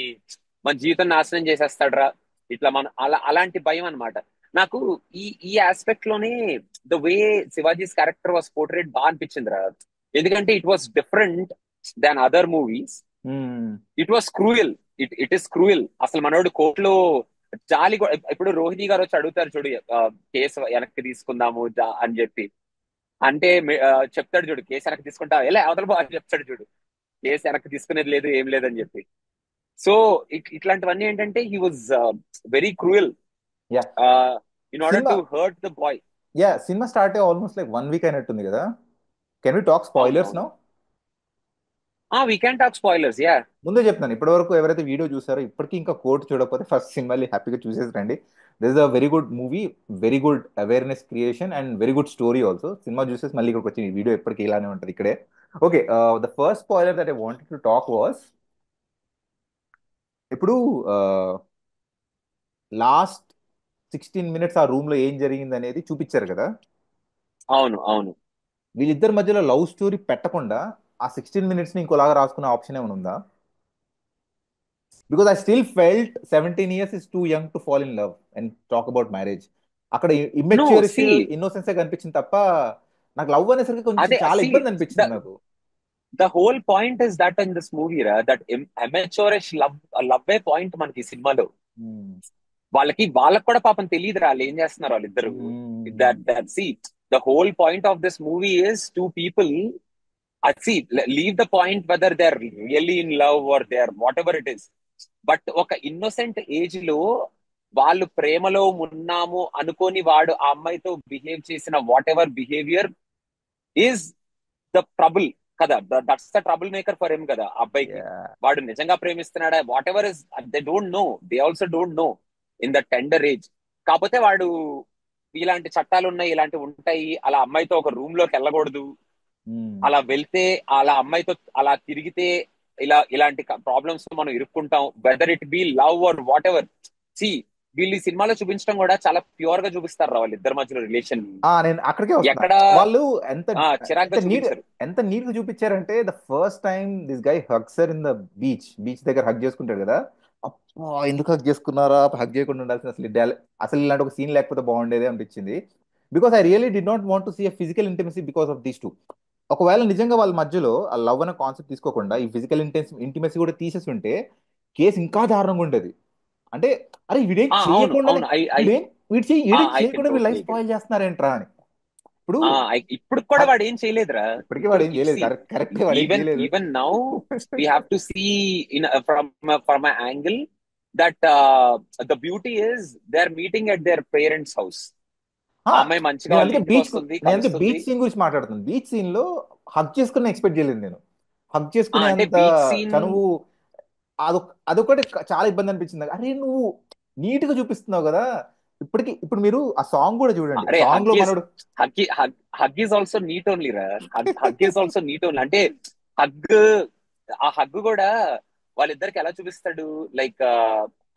మన జీవితం నాశనం చేసేస్తాడ్రా, ఇట్లా మన అలాంటి భయం అన్నమాట. నాకు ఈ ఈ ఆస్పెక్ట్ లోనే the way Shivaji's character was portrayed బాగా అనిపించింది రా. ఎందుకంటే it was different than other movies. Um. It was cruel, it is cruel. అసలు మనోడు కోర్టులో జాలి ఇప్పుడు రోహిణి గారు వచ్చి అడుగుతారు చూడు, కేసు వెనక్కి తీసుకుందాము అని చెప్పి, అంటే చెప్తాడు చూడు, కేసు వెనక్కి తీసుకుంటా ఎలా అవతల అని చెప్తాడు చూడు, కేసు వెనక్కి తీసుకునేది లేదు ఏం లేదని చెప్పి. సో ఇట్లాంటివన్నీ ఏంటంటే he was very cruel yeah. In order cinema to hurt the boy. Yeah cinema start అయ్యి ఆల్మోస్ట్ లైక్ 1 వీక్ అయినట్టుంది కదా. కెన్ వి టాక్ స్పాయిలర్స్ అవునవును. Now? We can talk spoilers, yeah. ముందే చెప్తాను, ఇప్పటి వరకు ఎవరైతే వీడియో చూసారో ఇప్పటికీ ఇంకా కోర్టు చూడకపోతే ఫస్ట్ సినిమాని హ్యాపీగా చూసేసి రండి. This is a very good movie, very good awareness creation and very good story also. Cinema చూసేసి మళ్ళీ ఇక్కడికి వచ్చి ఈ వీడియో ఎప్పటికీ ఇలానే ఉంటుంది ఇక్కడే. Okay, the first spoiler that I wanted to talk was, ఇప్పుడు లాస్ట్ 16 minutes ఆ రూమ్ లో ఏం జరిగింది అనేది చూపించారు కదా. అవును అవును. వీళ్ళిద్దరి మధ్యలో లవ్ స్టోరీ పెట్టకుండా ఆ 16 minutes ని ఇంకోలాగా రాసుకునే ఆప్షన్ ఏమైనా ఉందా? Because I still felt 17 years is two young to fall in love and talk about marriage. అక్కడ నో ఇమ్మెచ్యూరిటీ సి, ఇన్నోసెన్సే కనిపించింది తప్ప నాకు లవ్ అనేసరికి కొంచెం అదే చాలా సి, ఇబ్బంది అనిపించింది నాకు. The whole point is that in this movie రా, that amateurish love, love a point మనకి ఈ సినిమాలో. మ్మ్. వాళ్ళకి కూడా పాపం తెలియదు రా వాళ్ళు ఏం చేస్తున్నారు వాళ్ళిద్దరు. Hmm. That see, the whole point of this movie is two people. See, leave the point whether they are really in love or they are whatever it is, but ఒక ఇన్నోసెంట్ ఏజ్ లో వాళ్ళు ప్రేమలో ఉన్నాము అనుకొని వాడు ఆ అమ్మాయితో behave చేసిన whatever behaviour is the trouble కదా. That's the trouble maker for him కదా ఆ అబ్బాయికి. Yeah. వాడు నిజంగా ప్రేమిస్తున్నాడా whatever is, they don't know, they also don't know in the tender age. కాకపోతే వాడు ఇలాంటి చట్టాలు ఉన్నాయి, ఇలాంటివి ఉంటాయి, అలా అమ్మాయితో ఒక రూమ్ లోకి వెళ్ళకూడదు, మ్మ్. అలా వెళ్తే అలా అమ్మాయితో అలా తిరిగితే ఇలాంటి ప్రాబ్లమ్స్ మనం ఇరుక్కుంటాం, whether it be love or whatever. See, వీళ్ళు ఈ సినిమాలో చూపించడం కూడా చాలా ప్యూర్ గా చూపిస్తారు రా వాళ్ళిద్దరి మధ్యలో రిలేషన్. నేను అక్కడికే వస్తున్నా. ఎక్కడ వాళ్ళు ఎంత ఎంత చిరాగ్గా నీట్ చూపించారు. ఎంత నీట్ గా చూపించారంటే, the first time this guy hugs her in the beach దగ్గర హగ్ చేసుకుంటాడు కదా. అబ్బా, ఎందుకు హగ్ చేసుకున్నారా, హగ్ చేయకుండా ఉండాల్సిన అసలు అసలు ఇలాంటి ఒక సీన్ లేకపోతే బాగుండేది అనిపించింది. Because I really do not want to see a physical intimacy because of these two. ఒకవేళ నిజంగా వాళ్ళ మధ్యలో ఆ లవ్ అనే కాన్సెప్ట్ తీసుకోకుండా ఈ ఫిజికల్ ఇంటిమసీ కూడా తీసేసి ఉంటే కేసు ఇంకా దారుణంగా ఉండేది. అంటే అరే వీడేం అవును చేయకుండానే, అవును. వీడేం వీడు ఐ కెన్ చేయకుండా వీడు లైఫ్ టోటలీ అగ్రీ. స్పాయిల్ చేస్తున్నారేంట్రా అని. ఇప్పుడు ఇప్పుడు కూడా వాడు ఏం చేయలేదురా. ఇప్పటికీ వాడు ఇప్పుడు ఏం చేయలేదు. సి, కరెక్టే, వాడు ఏం ఈవెన్ చేయలేదు. Even now we have to see in from a angle that the beauty is they are meeting at their parents house. ఆ, ఆ అమ్మాయి మంచిగా నేను వాళ్ళ అందుకే ఇంటికి వస్తుంది, కలుస్తుంది. బీచ్ సీన్ గురించి మాట్లాడుతున్నాను. బీచ్ సీన్ లో హగ్ చేసుకుని ఎక్స్పెక్ట్ చేయలేదు నేను. హగ్ చేసుకునే అంటే అంత బీచ్ సీన్, చనువు అదొకటి చాలా ఇబ్బంది అనిపించింది నాకు. అరే నువ్వు నీట్ గా చూపిస్తున్నావు కదా. ఇప్పుడు మీరు ఆ సాంగ్ కూడా చూడండి. అరే సాంగ్ లో హగ్ ఈస్, మనోడు hug is also neat only రా. Hug is also neat only. అంటే హగ్, ఆ హగ్ కూడా వాళ్ళిద్దరికి ఎలా చూపిస్తాడు, లైక్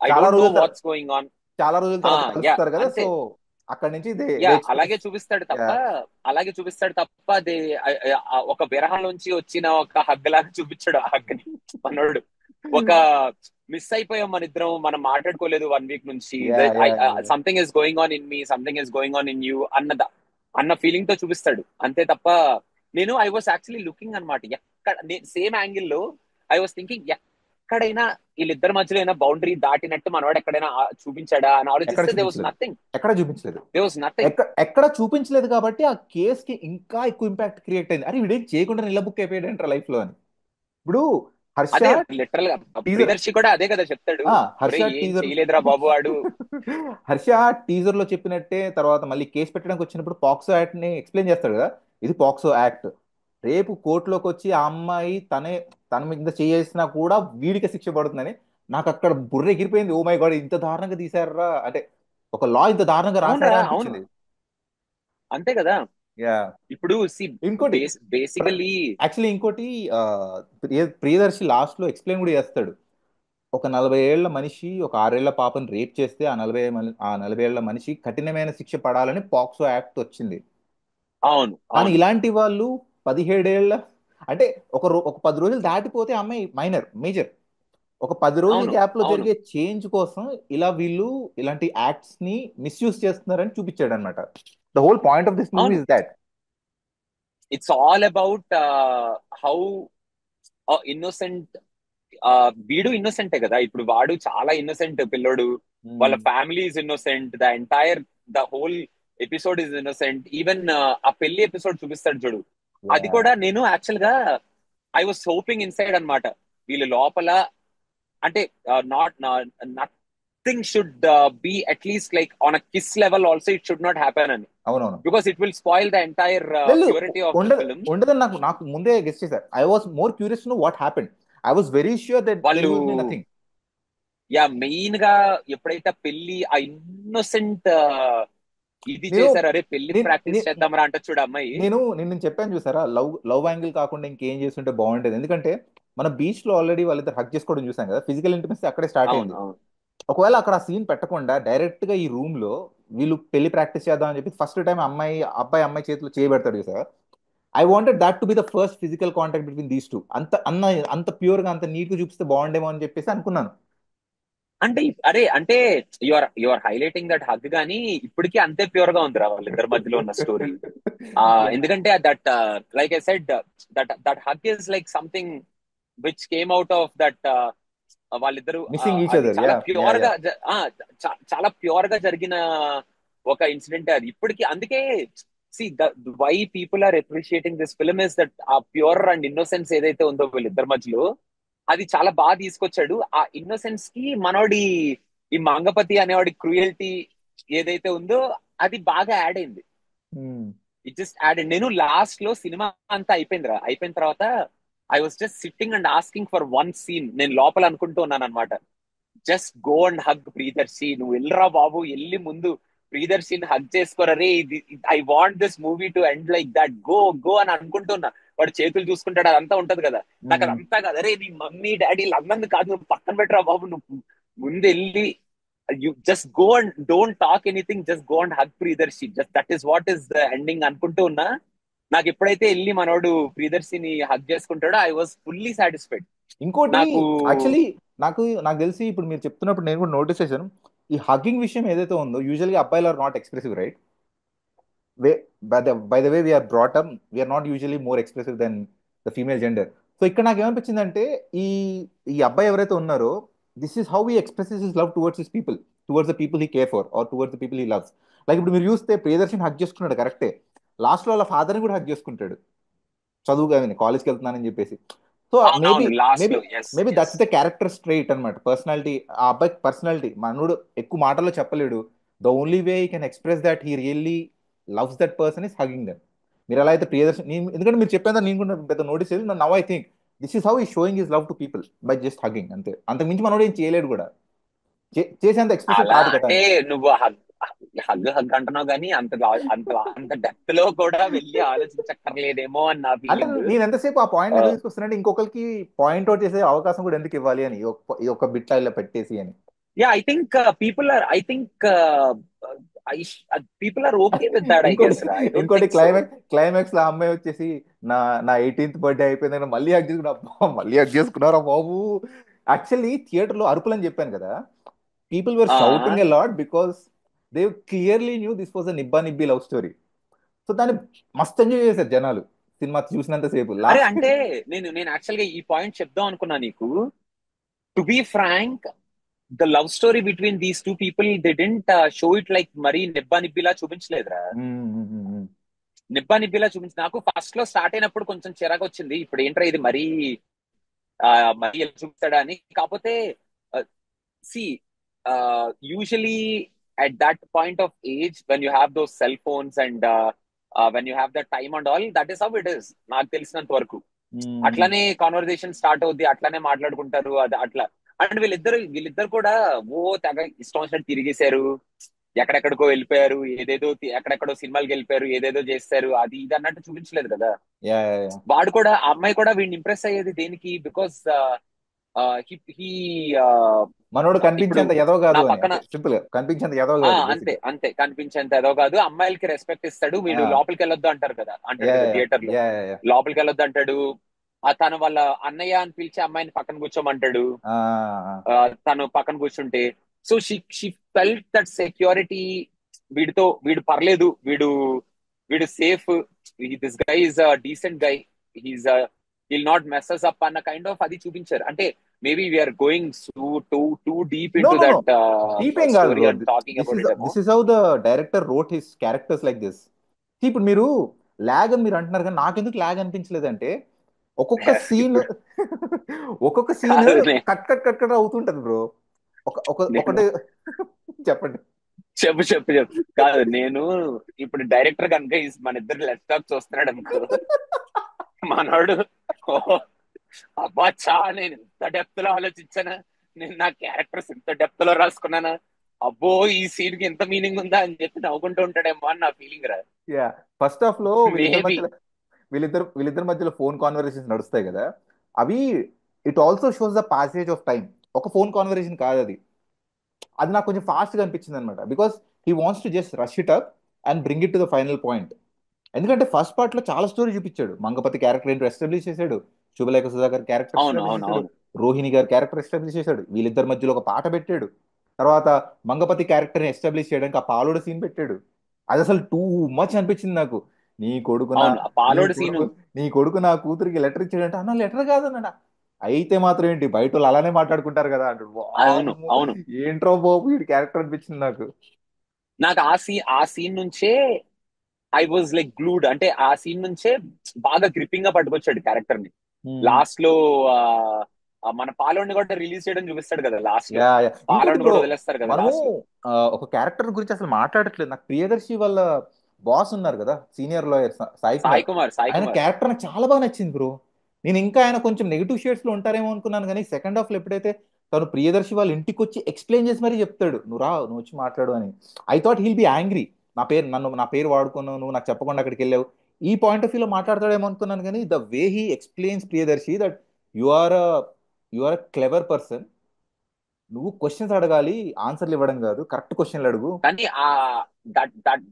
ఐ చాలా డోంట్ నో రోజుల వాట్స్ గోయింగ్ ఆన్. చాలా రోజుల తర్వాత యా కలుస్తారు కదా. సో అంతే. అక్కడి నుంచి యా దే అలాగే ఎక్స్ప్రెస్. చూపిస్తాడు తప్ప, అలాగే చూపిస్తాడు తప్ప అది ఒక విరహంలోంచి వచ్చిన ఒక హగ్ లాగా చూపించాడు ఆ హగ్ ని మనోడు. ఒక మిస్ అయిపోయాం మన ఇద్దరం, మనం మాట్లాడుకోలేదు 1 వీక్ నుంచి, yeah yeah something is going on in me, something is going on in you అన్న ఫీలింగ్ తో చూపిస్తాడు అంతే తప్ప. నేను ఐ వాస్ యాక్చువల్లీ లుకింగ్ అనమాట, ఎక్కడ సేమ్ యాంగిల్ లో ఐ వాస్ థింకింగ్, ఎక్కడైనా వీళ్ళిద్దరి మధ్యలో అయినా బౌండరీ దాటినట్టు మనవాడు ఎక్కడైనా చూపించాడా అని ఎక్కడ ఆలోచిస్తే దే వాస్ చూపించలేదు. నథింగ్. ఎక్కడ చూపించలేదు. They was nothing. ఎక్కడ చూపించలేదు కాబట్టి ఆ కేస్ కి ఇంకా ఎక్కువ ఇంపాక్ట్ క్రియేట్ అయింది. అరే వీడేం చేయకుండా నిలబుక్ అయిపోయాడంటారా లైఫ్ లో అని. ఇప్పుడు హర్ష అదే లిటరల్ గా టీజర్ ప్రియదర్శి కూడా అదే కదా చెప్తాడు. హర్ష ఒరే ఏం టీజర్ చేయలేదురా బాబు వాడు. హర్ష టీజర్ లో చెప్పినట్టే తర్వాత మళ్ళీ కేసు పెట్టడానికి వచ్చినప్పుడు పాక్సో యాక్ట్ ని ఎక్స్ప్లెయిన్ చేస్తాడు కదా, ఇది పాక్సో యాక్ట్, రేపు కోర్టులోకి వచ్చి ఆ అమ్మాయి తన మీద చేసినా కూడా వీడికి శిక్ష పడుతుందని నాకు అక్కడ బుర్ర ఎగిరిపోయింది. ఓ మై గాడ్, ఇంత దారుణంగా తీసారా అంటే, ఒక లా ఇంత దారుణంగా అవునరా రాశారా అవును, అనిపించింది. అంతే కదా. యా. ఇప్పుడు ఇంకోటి బేసికలీ యాక్చువల్లీ ఇంకోటి ఆ, ప్రియదర్శి లాస్ట్ లో ఎక్స్ప్లెయిన్ కూడా చేస్తాడు. ఒక 40 ఏళ్ల మనిషి ఒక 6 ఏళ్ల పాపని రేప్ చేస్తే ఆ 40 ఏళ్ల మనిషి కఠినమైన శిక్ష పడాలని పాక్సో యాక్ట్ వచ్చింది. అవును కానీ అవును ఇలాంటి వాళ్ళు 17 ఏళ్ల అంటే ఒక 10 రోజులు దాటిపోతే అమ్మాయి మేజర్, ఒక 10 రోజుల అవును గ్యాప్ లో అవును జరిగే చేంజ్ కోసం ఇలా వీళ్ళు ఇలాంటి యాక్ట్స్ ని మిస్యూజ్ చేస్తున్నారని చూపించాడు అనమాట. The whole point of this movie అవును. Is that. It's all about how innocent. వీడు ఇన్నోసెంటే కదా, ఇప్పుడు వాడు చాలా ఇన్నోసెంట్ పిల్లోడు. వాళ్ళ family is innocent, the whole episode is innocent. Even ఆ పెళ్లి ఎపిసోడ్ చూపిస్తాడు చూడు, అది కూడా నేను యాక్చువల్ గా ఐ వాస్ హోపింగ్ ఇన్సైడ్ అన్నమాట. వీళ్ళు లోపల అంటే not nothing should be at least like on a kiss level also it should not happen అని, అవునవును. Because it will spoil the entire లేదు, ప్యూరిటీ ఆఫ్ ద ఉండదు ఫిల్మ్. ఉండదని నాకు నాకు ముందే గెస్ట్ చేశారు. I was more curious to what happened. I was very sure that there వాళ్ళు will be nothing. Yeah main గా ఎప్పుడైతే పెళ్లి ఆ ఇన్నోసెంట్ ఇది నేను చేశారు, అరే పెళ్లి నేను ప్రాక్టీస్ చేద్దామరా అంట చూడు అమ్మాయి. నేను చెప్పాను చూసారా, లవ్ యాంగిల్ కాకుండా ఇంకేం చేస్తుంటే బాగుండేది. ఎందుకంటే మన బీచ్ లో ఆల్రెడీ వాళ్ళిద్దరు హక్ చేసుకోవడం చూసాం కదా, ఫిజికల్ ఇంటిమసీ అక్కడే స్టార్ట్ అవును అయింది. అవును ఒకవేళ అక్కడ సీన్ పెట్టకుండా డైరెక్ట్ గా ఈ రూమ్ లో వీళ్ళు పెళ్లి ప్రాక్టీస్ చేద్దాం అని చెప్పి ఫస్ట్ టైం అబ్బాయి చేతిలో చేయబెడతాడు చూసారా. I wanted that to be the first physical contact between these two. అంత ప్యూర్ గా అంత నీట్ గా చూపిస్తే బాగుండేమో అని చెప్పేసి అనుకున్నాను. అంటే అరే అంటే you are highlighting that hug, గానీ ఇప్పటికీ అంతే ప్యూర్ గా ఉందిరా వాళ్ళిద్దరి మధ్యలో ఉన్న స్టోరీ. ఎందుకంటే that like I said that hug is like something which came out of that. వాళ్ళిద్దరు మిస్సింగ్ ఈచ్ అది అదర్. చాలా యా యా ప్యూర్ యా. గా చాలా ప్యూర్ గా జరిగిన ఒక ఇన్సిడెంట్ అది ఇప్పటికి. అందుకే see why people are appreciating this film is that a pure and innocence ఏదైతే ఉందో వీళ్ళిద్దరి మధ్యలో, అది చాలా బాగా తీసుకొచ్చాడు. ఆ ఇన్నోసెన్స్ కి మనోడి ఈ మంగపతి అనేవాడి క్రూయల్టీ ఏదైతే ఉందో అది బాగా యాడ్ అయింది. It just add. నేను లాస్ట్ లో సినిమా అంతా అయిపోయిందిరా, అయిపోయిన తర్వాత I was just sitting and asking for one scene. నేను లోపల అనుకుంటూ ఉన్నాను అనమాట, just go and hug Priyadarshi, నువ్వు వెళ్ళరా బాబు, వెళ్ళి ముందు ప్రియదర్శిని హగ్ చేసుకోరరే, ఇది I want this movie to end like that, go go అని అనుకుంటున్నా. వాడు చేతులు చూసుకుంటాడు, అదంతా ఉంటది కదా. నాకు అదంతా కాదు, అరే నీ మమ్మీ డాడీ అందరిని కాదు, నువ్వు పక్కన పెట్టరా బాబు, నువ్వు ముందు వెళ్ళి you just go and don't talk anything, just go and hug Priyadarshi, just that is what is the ending అనుకుంటూ ఉన్నా. నాకు ఎప్పుడైతే వెళ్ళి మనోడు ప్రియదర్శిని హగ్ చేసుకుంటాడో ఐ వాజ్ ఫుల్లీ సాటిస్ఫైడ్. ఇంకోటి నాకు యాక్చువల్లీ నాకు తెలిసి ఇప్పుడు మీరు చెప్తున్నప్పుడు నేను కూడా నోటీస్ చేశాను. ఈ హగ్గింగ్ విషయం ఏదైతే ఉందో యూజువల్గా అబ్బాయిలు are not expressive, right? Way by the way we are brought up, we are not usually more expressive than the female gender. So ఇక్కడ నాకు ఏమనిపించిందంటే, ఈ ఈ అబ్బాయి ఎవరైతే ఉన్నారో, this is how he expresses his love towards his people, towards the people he care for or towards the people he loves. Like ఇప్పుడు మీరు చూస్తే ప్రియదర్శన్ హక్ చేసుకున్నాడు కరెక్టే, లాస్ట్ లో వాళ్ళ ఫాదర్ని కూడా హక్ చేసుకుంటాడు, చదువుగా కాలేజ్కి వెళ్తున్నానని చెప్పేసి. సో మేబీ అవునవును లాస్ట్ మేబీ లో yes maybe yes. That's the character straight అనమాట, పర్సనాలిటీ. ఆ అబ్బాయి పర్సనాలిటీ మనోడు ఎక్కువ మాటల్లో చెప్పలేడు. The only way you can express that he really loves that person is hugging them. మీరు ఎలా అయితే ప్రియదర్శన్ ఎందుకంటే మీరు చెప్పేదా నేను కూడా పెద్ద నోటీస్ చేసి now I think this is how he showing his love to people by just hugging, అంతే. అంతకు మించి మనోడు ఏం చేయలేడు కూడా, చేసేంత ఎక్స్ప్రెసివ్ అలా కాదు కదా అంటే అని. నువ్వు హగ్ హగ్ హగ్ అంటున్నావు కానీ అంత అంత డెప్త్ లో కూడా వెళ్ళి ఆలోచించక్కర్లేదేమో అని నా అంటే ఫీలింగ్. నేను ఎంతసేపు ఆ పాయింట్ ఎందుకు తీసుకొస్తున్నానంటే, ఇంకొకరికి పాయింట్ అవుట్ చేసే అవకాశం కూడా ఎందుకు ఇవ్వాలి అని, ఈ ఒక్క బిట్ ఇలా పెట్టేసి అని. Yeah I think I think people are okay with that I ఇంకోటి గెస్ రా, ఐ డోంట్ ఇంకోటి థింక్ సో. క్లైమాక్స్ లో ఆ అమ్మాయి వచ్చేసి నా నా 18th బర్త్డే అయిపోయిందని మళ్ళీ హక్ చేసుకున్నా. అబ్బా, మళ్ళీ హక్ చేసుకున్నారా బాబు. యాక్చువల్లీ థియేటర్ లో అరుపులు అని చెప్పాను కదా, people were shouting a lot because they clearly knew this was a నిబ్బా నిబ్బి లవ్ స్టోరీ. సో దాన్ని మస్తు ఎంజాయ్ చేశారు జనాలు సినిమా చూసినంత సేపు. అరే లాస్ట్ అంటే నేను యాక్చువల్ గా ఈ పాయింట్ చెప్దాం అనుకున్నా నీకు. To be frank, the love story between these two people they didn't show it like మరీ నిబ్బా నిబ్బిలా చూపించలేదురా. నిబ్బా నిబ్బిలా చూపించి నాకు ఫస్ట్ లో స్టార్ట్ అయినప్పుడు కొంచెం చిరాకు వచ్చింది, ఇప్పుడు ఏంట్రా ఇది మరీ మరి ఎలా చూపిస్తాడా అని. కాకపోతే see usually at that point of age when you have those cell phones and when you have that time and all, that is how it is నాకు తెలిసినంత వరకు. అట్లానే కాన్వర్సేషన్ స్టార్ట్ అవుద్ది, అట్లానే మాట్లాడుకుంటారు, అది అట్లా. అండ్ వీళ్ళిద్దరు కూడా ఓ తెగ ఇష్టం వచ్చినట్టు తిరిగేశారు, ఎక్కడెక్కడికో వెళ్ళిపోయారు, ఏదేదో ఎక్కడెక్కడో సినిమాలకి వెళ్ళిపోయారు, ఏదేదో చేస్తారు, అది ఇది అన్నట్టు చూపించలేదు కదా. యా వాడు కూడా ఆ అమ్మాయి కూడా వీడిని ఇంప్రెస్ అయ్యేది దేనికి, బికాస్ హీ మనోడు ఇప్పుడు కనిపించేంత ఎదవ నా కాదు అని, పక్కన అంటే సింపుల్ గా కనిపించేంత ఎదవ కాదు అంతే బేసిక్ గా. అంతే కనిపించేంత ఏదో కాదు, అమ్మాయిలకి రెస్పెక్ట్ ఇస్తాడు. వీడు లోపలికి వెళ్ళొద్దు అంటారు కదా, అంటాడు యా కదా యా థియేటర్ లో, యా యా లోపలికి వెళ్ళొద్దు అంటాడు. తను వాళ్ళ అన్నయ్య అని పిలిచి అమ్మాయిని పక్కన కూర్చోమంటాడు. ఆ, తను పక్కన కూర్చుంటే, so she felt that security. వీడు పర్లేదు, వీడు safe, this guy is a decent guy, he's will not messes up అన్న కైండ్ ఆఫ్ అది చూపించారు. అంటే maybe we are going too deep no into no no, that deep ఏం కాదు story bro. And talking this about is it ఏమో. This is how the director wrote his characters like this. ఇప్పుడు మీరు log అని మీరు అంటున్నారు కానీ నాకెందుకు లాగ్ అనిపించలేదు అంటే, ఒక్కొక్క సీన్ ఒక్కొక్క సీన్ కాదు కట్ కట్ కట్ కట్ అవుతుంటది బ్రో. నేను ఒకటి చెప్పండి. చెప్పు కాదు, నేను ఇప్పుడు డైరెక్టర్ కనుక మన ఇద్దరు లెఫ్ట్ టాక్ చూస్తున్నాడు అనుకో, మనోడు ఓ అబ్బా చా నేను ఇంత డెప్త్ లో ఆలోచించానా, నేను నా క్యారెక్టర్స్ ఇంత డెప్త్ లో రాసుకున్నానా, అబ్బో ఈ సీన్ కి ఎంత మీనింగ్ ఉందా అని చెప్పి నవ్వుకుంటూ ఉంటాడేమో అని నా ఫీలింగ్ రా. యా, ఫస్ట్ హాఫ్ లో మేబీ. వీళ్ళిద్దరి మధ్యలో ఫోన్ కాన్వర్సేషన్స్ నడుస్తాయి కదా, అవి it also shows the passage of time. ఒక ఫోన్ కాన్వర్సేషన్ కాదు అది. అది నాకు కొంచెం ఫాస్ట్ గా అనిపించింది అనమాట, because he wants to just rush it up and bring it to the final point. ఎందుకంటే ఫస్ట్ పార్ట్ లో చాలా స్టోరీ చూపించాడు, మంగపతి క్యారెక్టర్ ఏంటో ఎస్టాబ్లిష్ చేశాడు, శుభలేఖ సుధాకర్ క్యారెక్టర్ అవును ఎస్టాబ్లిష్ అవును చేశాడు, అవును రోహిణి గారి క్యారెక్టర్ ఎస్టాబ్లిష్ చేశాడు, వీళ్ళిద్దరి మధ్యలో ఒక పాట పెట్టాడు, తర్వాత మంగపతి క్యారెక్టర్ ని ఎస్టాబ్లిష్ చేయడానికి ఆ పాలోడు సీన్ పెట్టాడు. అది అసలు టూ మచ్ అనిపించింది నాకు. నీ కొడుకు నా అవును ఆ నీ పాలోడు సీను. కొడుకు నీ కొడుకు నా కూతురికి లెటర్ ఇచ్చాడంటే, అన్న లెటర్ కాదన్నాడా, అయితే మాత్రం ఏంటి బయట వాళ్ళు అలానే మాట్లాడుకుంటారు కదా అంటాడు. అవును వామ్మో, అవును ఏంట్రో బాబు వీడి క్యారెక్టర్ అనిపించింది నాకు. నాకు ఆ సీన్ నుంచే ఐ వాజ్ లైక్ గ్లూడ్. అంటే ఆ సీన్ నుంచే బాగా గ్రిప్పింగ్ గా పట్టుకొచ్చాడు క్యారెక్టర్ ని. లాస్ట్ లో ఆ, మన పాలోని కూడా రిలీజ్ చేయడం చూపిస్తాడు కదా లాస్ట్ లో, యా యా, ఇంకోటి పాలోని బ్రో, కూడా వదిలేస్తారు కదా మనము లాస్ట్ లో. ఒక క్యారెక్టర్ గురించి అసలు మాట్లాడట్లేదు. నాకు ప్రియదర్శి వాళ్ళ బాస్ ఉన్నారు కదా, సీనియర్ లాయర్ సాయి కుమార్, సాయి ఆయన కుమార్. క్యారెక్టర్ నాకు చాలా బాగా నచ్చింది బ్రో. నేను ఇంకా ఆయన కొంచెం నెగిటివ్ షేడ్స్ లో ఉంటారేమో అనుకున్నాను, కానీ సెకండ్ హాఫ్ లో ఎప్పుడైతే తను ప్రియదర్శి వాళ్ళ ఇంటికి వచ్చి ఎక్స్ప్లెయిన్ చేసి మరీ చెప్తాడు, నువ్వు రా, నువ్వు వచ్చి మాట్లాడు అని. I thought he'll be angry, నా పేరు వాడుకున్నావు, నువ్వు నాకు చెప్పకుండా అక్కడికి వెళ్ళావు, ఈ పాయింట్ ఆఫ్ వ్యూలో మాట్లాడతాడేమో అనుకున్నాను. కానీ the way he explains Priyadarshi that you are you are a clever person, నువ్వు క్వశ్చన్స్ అడగాలి, ఆన్సర్లు ఇవ్వడం కాదు, కరెక్ట్ క్వశ్చన్లు అడుగు. కానీ ఆ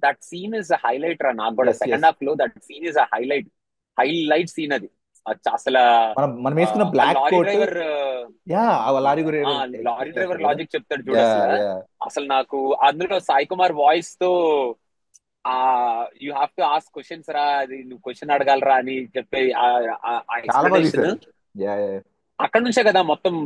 దట్ సీన్ ఇస్ హైలైట్ రా. నాకు కూడా ఎస్ సెకండ్ ఎస్, హాఫ్ లో that scene is highlight scene అది. అసలు మనం మనం ఆ వేసుకున్న ఆ black lorry coat. Driver yeah, ఆ లారీ ఆ లారీ ఎక్స్ప్లెయిన్ డ్రైవర్ చేస్తాడు కదా. లాజిక్ చెప్తాడు చూడు యా అసలు. యా, అసలు నాకు అందులో సాయి కుమార్ వాయిస్ తో ఆ you have to ask questions రా, అది నువ్వు క్వశ్చన్ అడగాలరా అని చెప్పే ఆ చాలా బాగా ఎక్స్ప్లెనేషన్. తీశారు. యా యా, అక్కడ నుంచే కదా మొత్తం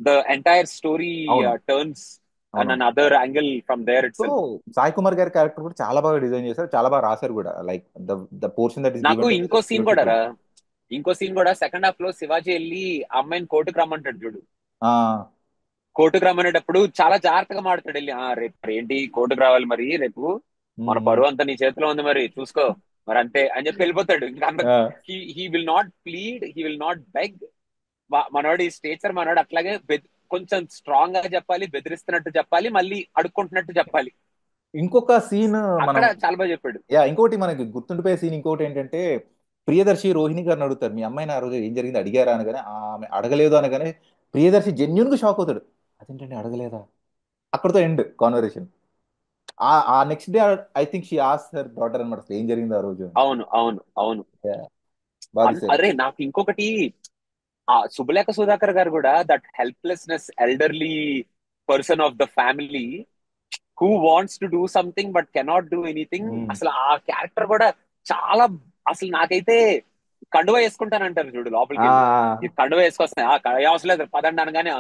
ద ఎంటైర్ స్టోరీ అవును టర్న్స్ అవునవును. Another angle from there it so self. Sai Kumar గారి క్యారెక్టర్ కూడా చాలా బాగా డిజైన్ చేశారు, చాలా బాగా రాశారు కూడా. Like the the portion that is నాకు గివెన్ టు ఇంకో సీన్ కూడా బ్యూటిఫుల్. రా, ఇంకో సీన్ కూడా సెకండ్ హాఫ్ లో శివాజీ వెళ్ళి ఆ అమ్మాయిని కోర్టుకు రమ్మంటాడు చూడు. ఆ, కోర్టుకు రమ్మనేటప్పుడు చాలా జాగ్రత్తగా మాడతాడు వెళ్ళి, రేపు మరి ఏంటి కోర్టుకు రావాలి మరి రేపు, మన ఉమ్, పరువు అంతా నీ చేతిలో ఉంది మరి చూసుకో మరి అంతే అని చెప్పి వెళ్ళిపోతాడు. ఇంకా అంత ఆ, he will not plead, he will not beg. మనోడు ఈ స్టేచర్, మనోడు అట్లాగే కొంచెం స్ట్రాంగ్ గా చెప్పాలి, బెదిరిస్తున్నట్టు చెప్పాలి, మళ్ళీ అడుక్కుంటున్నట్టు చెప్పాలి. ఇంకొక సీన్ మనం, అక్కడ చాలా బాగా చెప్పాడు. యా, ఇంకోటి మనకి గుర్తుండిపోయే సీన్ ఇంకోటి ఏంటంటే, ప్రియదర్శి రోహిణి గారిని అడుగుతారు, మీ అమ్మాయిని ఆ రోజు ఏం జరిగింది అడిగారా అనగానే, ఆమె అడగలేదు అనగానే ప్రియదర్శి జెన్యున్ గా షాక్ అవుతాడు. అదేంటండి అడగలేదా, అక్కడితో ఎండ్ కాన్వర్సేషన్. ఆ next day I think she ఆస్ హర్ డాటర్ అనమాట, అసలు ఏం జరిగింది ఆ రోజు అని. అవును అవును అవును. Yeah, బాగా తీశారు. అరే నాకు ఇంకొకటి, ఆ శుభలేఖ సుధాకర్ గారు కూడా that helplessness elderly person of the family who wants to do something but cannot do anything. మ్మ్. అసలు ఆ క్యారెక్టర్ కూడా చాలా, అసలు నాకైతే కండువా వేసుకుంటానంటారు చూడు లోపలికి వెళ్ళి, ఆ, ఇది కండువా వేసుకొస్తాయి, ఏం అవసరం లేదు పదండి అనగానే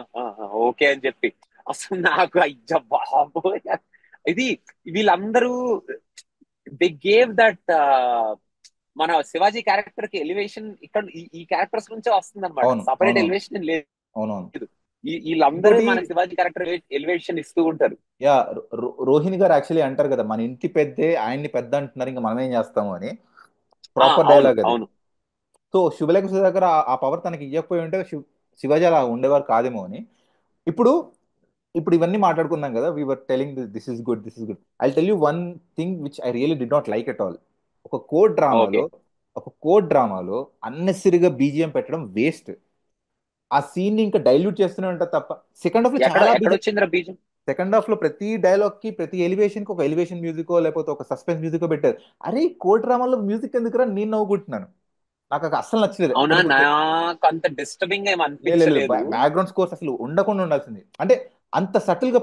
ఓకే అని చెప్పి, అసలు నాకు అయ్య బాబోయ్. ఇది వీళ్ళందరూ దే గేవ్ దట్ మన శివాజీ క్యారెక్టర్ కి ఎలివేషన్ ఇక్కడ ఈ క్యారెక్టర్స్ నుంచే వస్తుంది అనమాట. అవును, సపరేట్ అవునవును, ఎలివేషన్ లేదు. అవునవును. వీళ్ళందరూ ఇంకోటి, మన శివాజీ క్యారెక్టర్ ఎలివేషన్ ఇస్తూ ఉంటారు. యా, రోహిణి గారు యాక్చువల్లీ అంటారు కదా, మన ఇంటి పెద్దే ఆయన్ని పెద్ద అంటున్నారు, ఇంకా మనం ఏం చేస్తాము అని. ప్రాపర్ అవును డైలాగ్ అది. అవును. సో శుభలేఖ సుధాకర్ ఆ పవర్ తనకి ఇవ్వకపోయి ఉంటే శివాజీ అలా ఉండేవారు కాదేమో అని. ఇప్పుడు ఇప్పుడు ఇవన్నీ మాట్లాడుకున్నాం కదా, we were telling this is good, this is good. I tell you one thing which I really do not like at all. ఒక కోడ్ ఓకే. డ్రామాలో ఒక కోడ్ డ్రామాలో అన్నెసరీగా బీజిఎం పెట్టడం వేస్ట్. ఆ సీన్ ని ఇంకా డైల్యూట్ చేస్తూనే ఉంటారు తప్ప. సెకండ్ హాఫ్ లో చాలా బీజిఎం. ఎక్కడొచ్చిందిరా బీజం? సెకండ్ హాఫ్ లో ప్రతి డైలాగ్ కి, ప్రతి ఎలివేషన్ కి ఒక ఎలివేషన్ మ్యూజిక్ లేకపోతే ఒక సస్పెన్స్ మ్యూజిక్ పెట్టారు. అరే కోడ్ డ్రామాలో మ్యూజిక్ ఎందుకురా, నేను నవ్వుకుంటున్నాను. నాకు అది అస్సలు నచ్చలేదు. అవునా, కొన్ని కొన్ని నాకు అంత డిస్టర్బింగ్ ఏం లేదు, అనిపించలేదు. బ్యాక్గ్రౌండ్ స్కోర్స్ అసలు ఉండకుండా ఉండాల్సింది. అంటే అంత సటిల్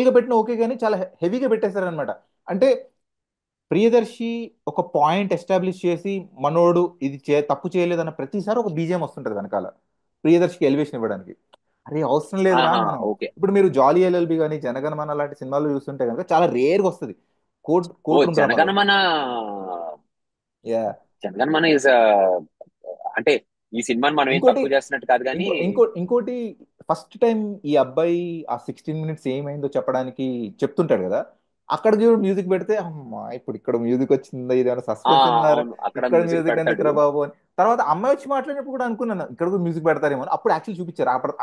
గా పెట్టిన ఓకే, కానీ చాలా హెవీగా పెట్టేశారనమాట. అంటే ప్రియదర్శి ఒక పాయింట్ ఎస్టాబ్లిష్ చేసి, మనోడు ఇది తప్పు చేయలేదన్న ప్రతిసారి ఒక బీజిఎం వస్తుంటది వెనకాల, ప్రియదర్శికి ఎలివేషన్ ఇవ్వడానికి. అరే అవసరం లేదురా ఆహా, మనం. ఓకే. ఇప్పుడు మీరు జాలీ ఎల్ఎల్బి కానీ జనగణమన లాంటి సినిమాలు చూస్తుంటే కనుక చాలా రేర్ గా వస్తుంది ఓ కోర్ట్ రూమ్ డ్రామాలో. జనగణమన. యా. జనగణమన ఇస్ అంటే ఈ సినిమాని మనం ఏం ఇంకోటి తక్కువ చేస్తున్నట్టు కాదు కానీ. ఇంకోటి ఫస్ట్ టైం ఈ అబ్బాయి ఆ 16 minutes ఏమైందో చెప్పడానికి చెప్తుంటాడు కదా, అక్కడ చూడు మ్యూజిక్ పెడితే, అమ్మా ఇప్పుడు ఇక్కడ మ్యూజిక్ వచ్చిందా, ఇది ఏమైనా ఆ సస్పెన్స్ ఉన్నారు, అవును, అక్కడ ఇక్కడ మ్యూజిక్ మ్యూజిక్ పెడతాడు. ఎందుకురా బాబు అని. తర్వాత అమ్మాయి వచ్చి మాట్లాడినప్పుడు కూడా అనుకున్నాను ఇక్కడ కూడా మ్యూజిక్ పెడతారేమో అని. అప్పుడు యాక్చువల్ చూపించారు. అప్పుడు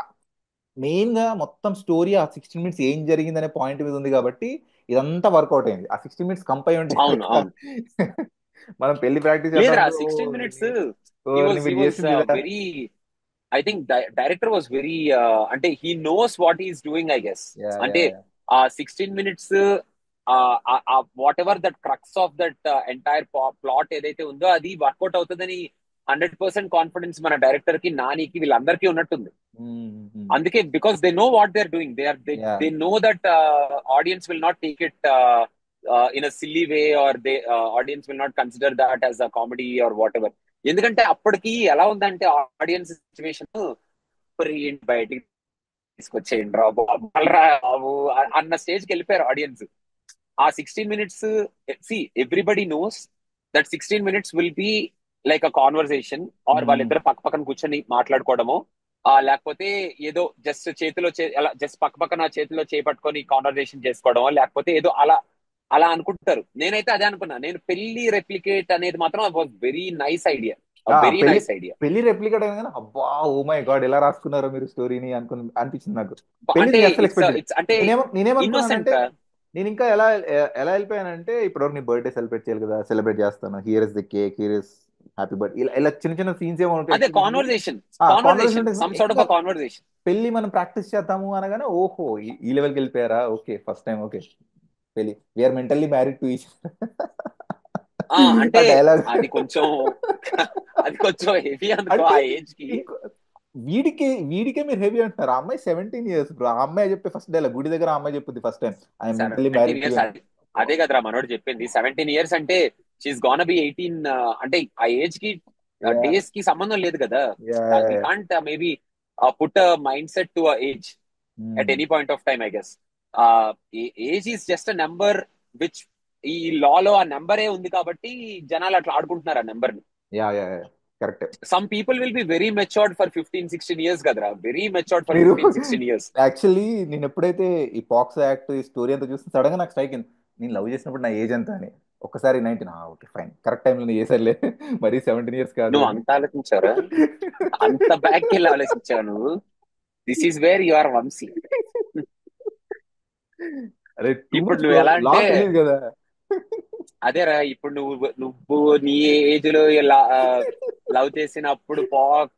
మెయిన్ గా మొత్తం స్టోరీ ఆ 16 minutes ఏం జరిగిందనే పాయింట్ మీద ఉంది కాబట్టి ఇదంతా వర్కౌట్ అయింది. ఆ 16 minutes కంపై ఉంటే అవును కనుక అవును. మనం పెళ్లి ప్రాక్టీస్ లేదురా చేద్దామంటే, 16 minutes. మీరు హీ వాజ్ చేసింది ఇదా. Very, I think director was very, అంటే he knows what is doing I guess. Ya, ya, అంటే యా. ఆ 16 minutes, whatever that crux of that entire plot ఏదైతే ఉందో అది వర్కౌట్ అవుతుందని 100% కాన్ఫిడెన్స్ మన డైరెక్టర్ కి, నానికి, వీళ్ళందరికీ ఉన్నట్టుంది. అందుకే because they know what they are doing, yeah. They know that audience will not take it in a silly way, or they audience will not consider that as a comedy or whatever. ఎందుకంటే అప్పటికి ఎలా ఉందంటే audience situation, ఏంటి బయటికి తీసుకొచ్చేయండి రా బాబు, వదలరా బాబు అన్న స్టేజ్కి వెళ్ళిపోయారు ఆడియన్స్. ఆ 16 minutes, see everybody knows that 16 minutes will be like a conversation, or వాళ్ళిద్దరు పక్క పక్కన కూర్చొని మాట్లాడుకోవడము, లేకపోతే ఏదో జస్ట్ చేతిలో అలా జస్ట్ పక్క పక్కన చేతిలో చేపట్టుకొని కాన్వర్సేషన్ చేసుకోవడమో, లేకపోతే ఏదో అలా అలా అనుకుంటారు. నేనైతే అదే అనుకున్నా. నేను పెళ్లి రెప్లికేట్ అనేది మాత్రం was very nice idea, very పెళ్లి నైస్ ఐడియా. పెళ్లి రెప్లికేట్ అయినా కానీ, అబ్బా ఓ మై గాడ్ ఎలా రాసుకున్నారో మీరు స్టోరీని అనిపించింది నాకు. పెళ్లి అంటే నేను అసలు ఇట్స్ ఎక్స్పెక్ట్. ఇట్స్ అంటే ఇన్నోసెంట్ నేనేమనుకున్నానంటే, రా. నేను ఇంకా ఎలా వెళ్ళిపోయానంటే, ఇప్పటివరకు నీ బర్త్డే సెలబ్రేట్ చేయాలి కదా, సెలబ్రేట్ చేస్తాను, here is the cake, here is happy birth, ఇలా చిన్న చిన్న సీన్స్ ఏమో ఉంటాయి అదే ఎక్స్పెక్ట్ చేసి. కాన్వర్సేషన్, కాన్వర్సేషన్ కాన్వర్సేషన్, ఉంటుంది సమ్ సార్ట్ ఆఫ్ ఇంకా. A conversation. పెళ్లి మనం ప్రాక్టీస్ చేద్దాము అనగానే, ఓహో ఈ లెవెల్కి వెళ్ళిపోయారా, ఓకే ఫస్ట్ టైం, ఓకే పెళ్లి, we are mentally married to each. అంటే ఆ డైలాగ్. అది కొంచెం అది కొంచెం హెవీ అనుకో అంటే ఆ ఏజ్ కి. ఇంకో వీడికే మీరు హెవీ అంటున్నారు. ఆ అమ్మాయి 17 years బ్రో. ఆ అమ్మాయి చెప్పే ఫస్ట్ డైలాగ్ గుడి దగ్గర ఆ అమ్మాయి చెప్పుద్ది first time, I'm mentally 17 married to. Years అదే కదరా మనోడు చెప్పింది. 17 years అంటే షీఈస్ గోన్ బి 18. అంటే ఆ ఏజ్ కి, యా, డేస్ కి సంబంధం లేదు కదా. Yeah, we can't maybe put mind set to age at any point of time, I guess. Age is just a number which, ఈ లాలో ఆ నెంబరే ఉంది కాబట్టి జనాలు అట్లా ఆడుకుంటున్నారు ఆ నెంబర్ ని. Yeah, yeah, correct. Some people will be very matured for 15-16 years కదరా, వెరీ మెచ్యూర్డ్ ఫర్ మీరు 15-16 years. యాక్చువల్లీ నేను ఎప్పుడైతే ఈ పాక్స్ యాక్ట్ ఈ స్టోరీ అంతా చూస్తే సడన్ గా నాకు స్ట్రైక్ అయింది, నేను లవ్ చేసినప్పుడు నా ఏజ్ ఎంత అని. ఒక్కసారి 19, ఓకే ఫైన్, కరెక్ట్ టైంలో నేను చేసారులే, మరీ 17 years కాదు నువ్వు అని. అంత ఆలోచించారా? అంత బ్యాక్ వెళ్ళి ఆలోచించావు నువ్వు? This is where you are Vamshi. అరే టూ ఇప్పుడు మచ్ నువ్వు బ్రో, ఎలా లా అంటే, తెలియదు కదా. అదేరా ఇప్పుడు నువ్వు నీ ఏజ్ లో లవ్ చేసినప్పుడు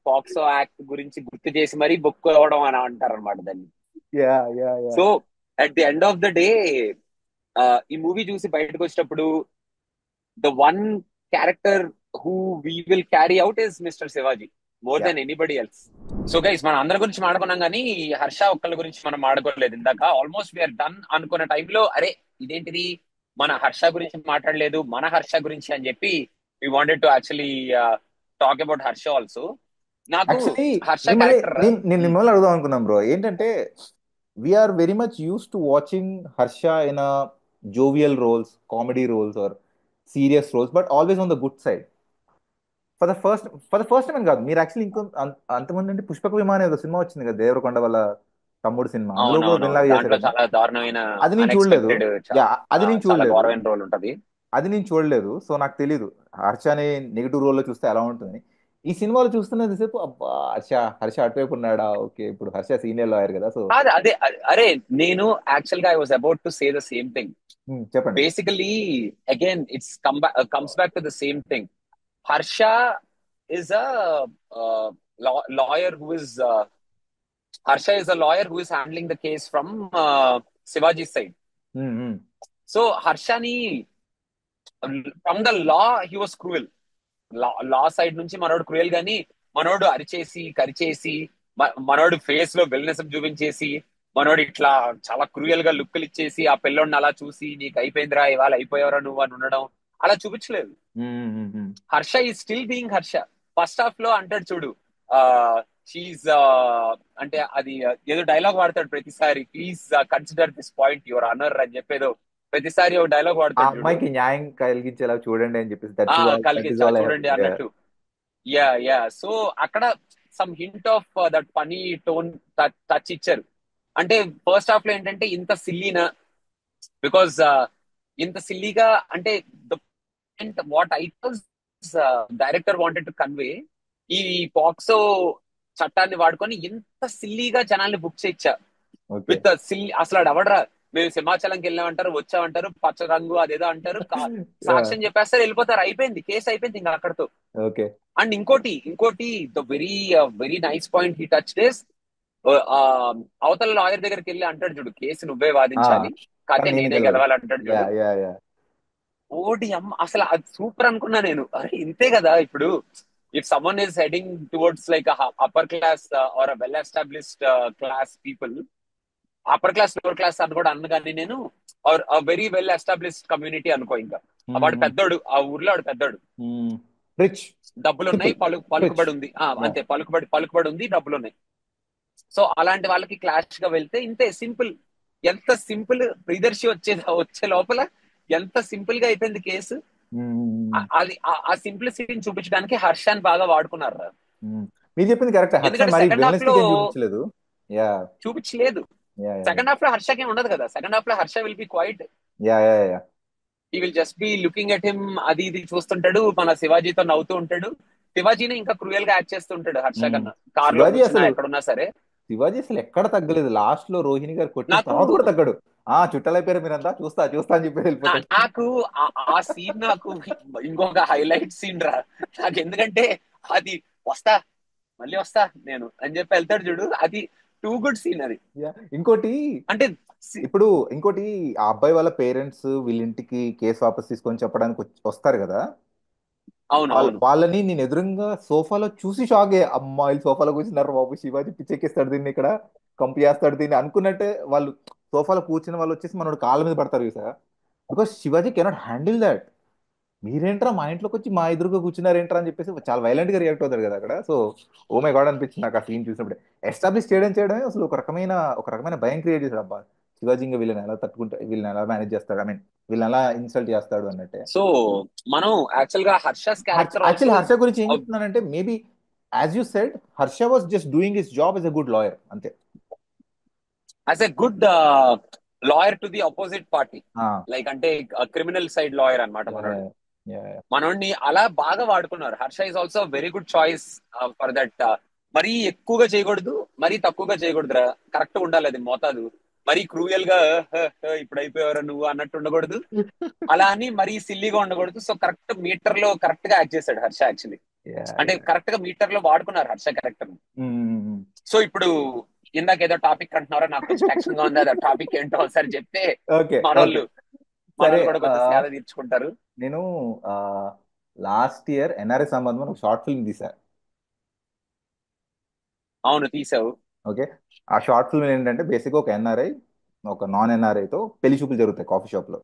పాక్సో యాక్ట్ గురించి గుర్తు చేసి మరీ బుక్ అవ్వడం అని అంటారు అనమాట దాన్ని. Yeah, yeah, yeah. So at the end of the day, ఈ మూవీ చూసి బయటకు వచ్చేటప్పుడు the one character who we will carry out is mister Shivaji, more yeah. Than anybody else. So guys మనం అందరి గురించి మాడుకున్నాం కానీ హర్ష ఒక్కళ్ళ గురించి మనం మాడుకోలేదు ఇందాక. ఆల్మోస్ట్ వీఆర్ డన్ అనుకున్న టైంలో, అరే ఇదేంటిది మన హర్ష గురించి మాట్లాడలేదు, మన హర్ష గురించి అని చెప్పి we wanted to actually talk about Harsha also. నాకు యాక్చువల్లీ హర్ష మిమ్మల్ని క్యారెక్టర్. నేను మిమ్మల్ని అడుగుదాం అనుకున్నాం బ్రో. ఏంటంటే we are very much use to watching Harsha in jovial roles, comedy roles or serious roles, but always on the good side. For the first time కాదు, మీరు actually ఇంకో అంతమంది అంటే పుష్పక విమానం ఏదో సినిమా వచ్చింది కదా, దేవరకొండ వాళ్ళ తమ్ముడు సినిమా, అందులో కూడా అవునవును, విన్ లాగా చేశాడు దాంట్లో కదా. చాలా దారుణమైన అది నేను చూడలేదు. అన్ఎక్స్పెక్టెడ్ యా, అది నేను చాలా చూడలేదు. ఘోరమైన రోల్ ఉంటది. అది నేను చూడలేదు, సో నాకు తెలీదు హర్షని నెగిటివ్ రోల్లో చూస్తే ఎలా ఉంటుందని. ఈ సినిమాలో చూస్తున్నది సేపు అబ్బా, హర్ష హర్ష అటువైపు ఉన్నాడా, ఓకే ఇప్పుడు హర్ష సీనియర్ లాయర్ కదా, సో కాదు అదే అరే, నేను యాక్చువల్ గా I was about to say the same thing. చెప్పండి. Basically again it's comes back to the same thing. Harsha is a lawyer who is Harsha is a lawyer who is handling the case from Shivaji's side. Um, um, So Harshani, from the law, he was cruel. Law side నుంచి మనోడు cruel గాని, మనోడు అరిచేసి కరిచేసి, మనోడు face లో wellness చూపించేసి, మనోడు ఇట్లా చాలా క్రూయల్ గా లుక్కులు ఇచ్చేసి ఆ పిల్లోడిని అలా చూసి నీకు అయిపోయిందిరా ఇవాళ అయిపోయావరా నువ్వు అని ఉండడం అలా చూపించలేదు. ఉమ్, ఉమ్, ఉమ్. హర్ష ఈ still being Harsha. First half లో అంటాడు చూడు, షీఈ్ అంటే అది ఏదో డైలాగ్ వాడతాడు ప్రతిసారి, please consider this point your honour అని చెప్పేదో ప్రతిసారి ఒక డైలాగ్ ఆ వాడతాడు చూడు. అమ్మాయికి న్యాయం కలిగించేలా చూడండి అని చెప్పేసి, దట్ ఈస్ కలిగించా ఆల్ ఐ హావ్. చూడండి అన్నట్టు. యా యా, సో అక్కడ some hint of that funny tone touch ఇచ్చారు. అంటే ఫస్ట్ హాఫ్ లో ఏంటంటే ఇంత సిల్లీనా, బికాస్ ఇంత సిల్లీగా అంటే what I director wanted to convey, ఈ పాక్సో చట్టాన్ని వాడుకొని ఇంత సిల్లీగా జనాల్ని బుక్ చేయొచ్చా ఓకే. With silly. అసలు ఆడు ఎవడరా, మేము సింహాచలంకి వెళ్ళామంటారు, వచ్చామంటారు, పచ్చ రంగు అదేదో అంటారు, సాక్ష్యం చెప్పేస్తారు, వెళ్ళిపోతారు, అయిపోయింది కేసు, అయిపోయింది ఇంకా అక్కడతో. ఓకే. అండ్ ఇంకోటి the very very nice point he touch this, అవతల లాయర్ దగ్గరికి వెళ్ళి అంటాడు చూడు, కేసు నువ్వే వాదించాలి, కానీ కతే నేను నేనే గెలవాలి. గెలవాలి అంటాడు యా చూడు. Yeah yeah. ఓడి అమ్మ, అసలు అది సూపర్ అనుకున్నా నేను. అరే ఇంతే కదా ఇప్పుడు, if someone is heading towards like upper class or well established class people, upper class lower class అని కూడా అనగానే నేను, or very well established community అనుకో, ఇంకా వాడు పెద్దోడు, ఆ ఊర్లో వాడు పెద్దోడు, రిచ్ డబ్బులు ఉన్నాయి, పీపుల్. రిచ్. పలుకుబడి ఉంది, అంతే, పలుకుబడి ఉంది, డబ్బులు ఉన్నాయి. సో అలాంటి వాళ్ళకి క్లాష్ గా వెళ్తే ఇంతే సింపుల్. ఎంత సింపుల్ ప్రియదర్శి వచ్చే లోపల ఎంత సింపుల్ గా అయిపోయింది కేసు. అది ఆ సింప్లిసిటీని చూపించడానికి హర్షాన్ని బాగా వాడుకున్నారు రా. మీరు చెప్పింది కరెక్ట్, హర్ష ఎందుకంటే మరి సెకండ్ హాఫ్ లో విలనిస్టిక్ ఏం చూపించలేదు. యా చూపించలేదు. యా యా సెకండ్ హాఫ్ లో హర్షకి ఏం ఉండదు కదా, సెకండ్ హాఫ్ లో Harsha will be quiet, ya yeah ya. He will just be looking at him, అది ఇది చూస్తుంటాడు, మన శివాజీతో నవ్వుతూ ఉంటాడు. శివాజీని ఇంకా క్రూయల్ గా యాక్ట్ చేస్తుంటాడు హర్ష కన్నా, కార్ లో శివాజీ కూర్చున్నా అసలు ఎక్కడున్నా సరే. శివాజీ అసలు ఎక్కడ తగ్గలేదు, లాస్ట్ లో రోహిణి గారు కొట్టిన నాకు తర్వాత కూడా తగ్గడు. చుట్టాలైపోయారు మీరంతా, చూస్తా చూస్తా అని చెప్పి వెళ్ళిపోతాడు. నాకు ఆ సీన్ నాకు ఇంకొక హైలైట్ సీన్ రా. నాకు ఎందుకంటే అది వస్తా, మళ్ళీ వస్తా నేను అని చెప్పి వెళ్తాడు చూడు, అది టూ గుడ్ సీన్ అది. యా. ఇంకోటి, అంటే ఇప్పుడు ఇంకోటి, ఆ అబ్బాయి వాళ్ళ పేరెంట్స్ వీళ్ళ ఇంటికి కేసు వాపస్ తీసుకొని చెప్పడానికి వస్తారు కదా. అవును అవును. వాళ్ళని నేను ఎదురుగా సోఫాలో చూసి షాక్ అయ్యా, అమ్మాయిలు సోఫాలో కూర్చున్నారు బాబు, శివాజీ పిచ్చెక్కిస్తాడు దీన్ని ఇక్కడ, కంపు చేస్తాడు దీన్ని అనుకున్నట్టే. వాళ్ళు సోఫాలో కూర్చున్న వాళ్ళు వచ్చేసి మనోడు కాళ్ళ మీద పడతారు చూసా, because Shivaji cannot handle that. మీరేంట్రా మా ఇంట్లోకి వచ్చి మా ఎదురుగా కూర్చున్నారేంట్రా అని చెప్పేసి చాలా వైలెంట్ గా రియాక్ట్ అవుతారు కదా అక్కడ. సో ఓ మై గాడ్ అనిపించింది నాకు ఆ సీన్ చూసినప్పుడు. ఎస్టాబ్లిష్ చేయడమే అసలు ఒక రకమైన భయం క్రియేట్ చేశాడు. అబ్బా, శివాజీ ఇంకా వీళ్ళని ఎలా తట్టుకుంటా, వీళ్ళని ఎలా మేనేజ్ చేస్తాడు, ఐ మీన్ వీళ్ళని ఎలా ఇన్సల్ట్ చేస్తాడు అన్నట్టే. సో మనం యాక్చువల్ గా Harsha's character also actually Harsha గురించి ఏం చెప్తున్నానంటే, maybe as you said, Harsha was just doing his job as a good lawyer అంతే. As a good lawyer to the opposite party, ఆ, లైక్ అంటే క్రిమినల్ సైడ్ లాయర్ అన్నమాట యా మనోడు. Ya ya. మనోడిని అలా బాగా వాడుకున్నారు. Harsha is also very good choice for that. మరీ ఎక్కువగా చేయకూడదు, మరీ తక్కువగా చేయకూడదురా, కరెక్ట్ ఉండాలి అది మోతాదు. మరీ క్రూయల్ గా ఇప్పుడు అయిపోయావరా నువ్వు అన్నట్టు ఉండకూడదు, అలా అని మరీ సిల్లీగా ఉండకూడదు. సో కరెక్ట్ మీటర్ లో కరెక్ట్ గా యాక్ట్ చేశాడు హర్ష యాక్చువల్లీ. యా అంటే యా. కరెక్ట్ గా మీటర్ లో వాడుకున్నారు హర్ష క్యారెక్టర్. మ్మ్. సో ఇప్పుడు ఇందాక ఏదో టాపిక్ అంటున్నారో, నాకు కొంచెం టెన్షన్ గా ఉంది, అది టాపిక్ ఏంటో ఒకసారి చెప్తే ఓకే ఓకే. మనోళ్ళు సరే, మనోళ్ళు కూడా కొంచెం సేద తీర్చుకుంటారు. నేను లాస్ట్ ఇయర్ ఎన్ఆర్ఐ సంబంధం అని ఒక షార్ట్ ఫిల్మ్ తీసా. అవును తీసావు. ఓకే. ఆ షార్ట్ ఫిల్మ్ ఏంటంటే బేసిక్గా ఒక ఎన్ఆర్ఐ, ఒక నాన్ ఎన్ఆర్ఐతో పెళ్లి చూపులు జరుగుతాయి కాఫీ షాప్ లో.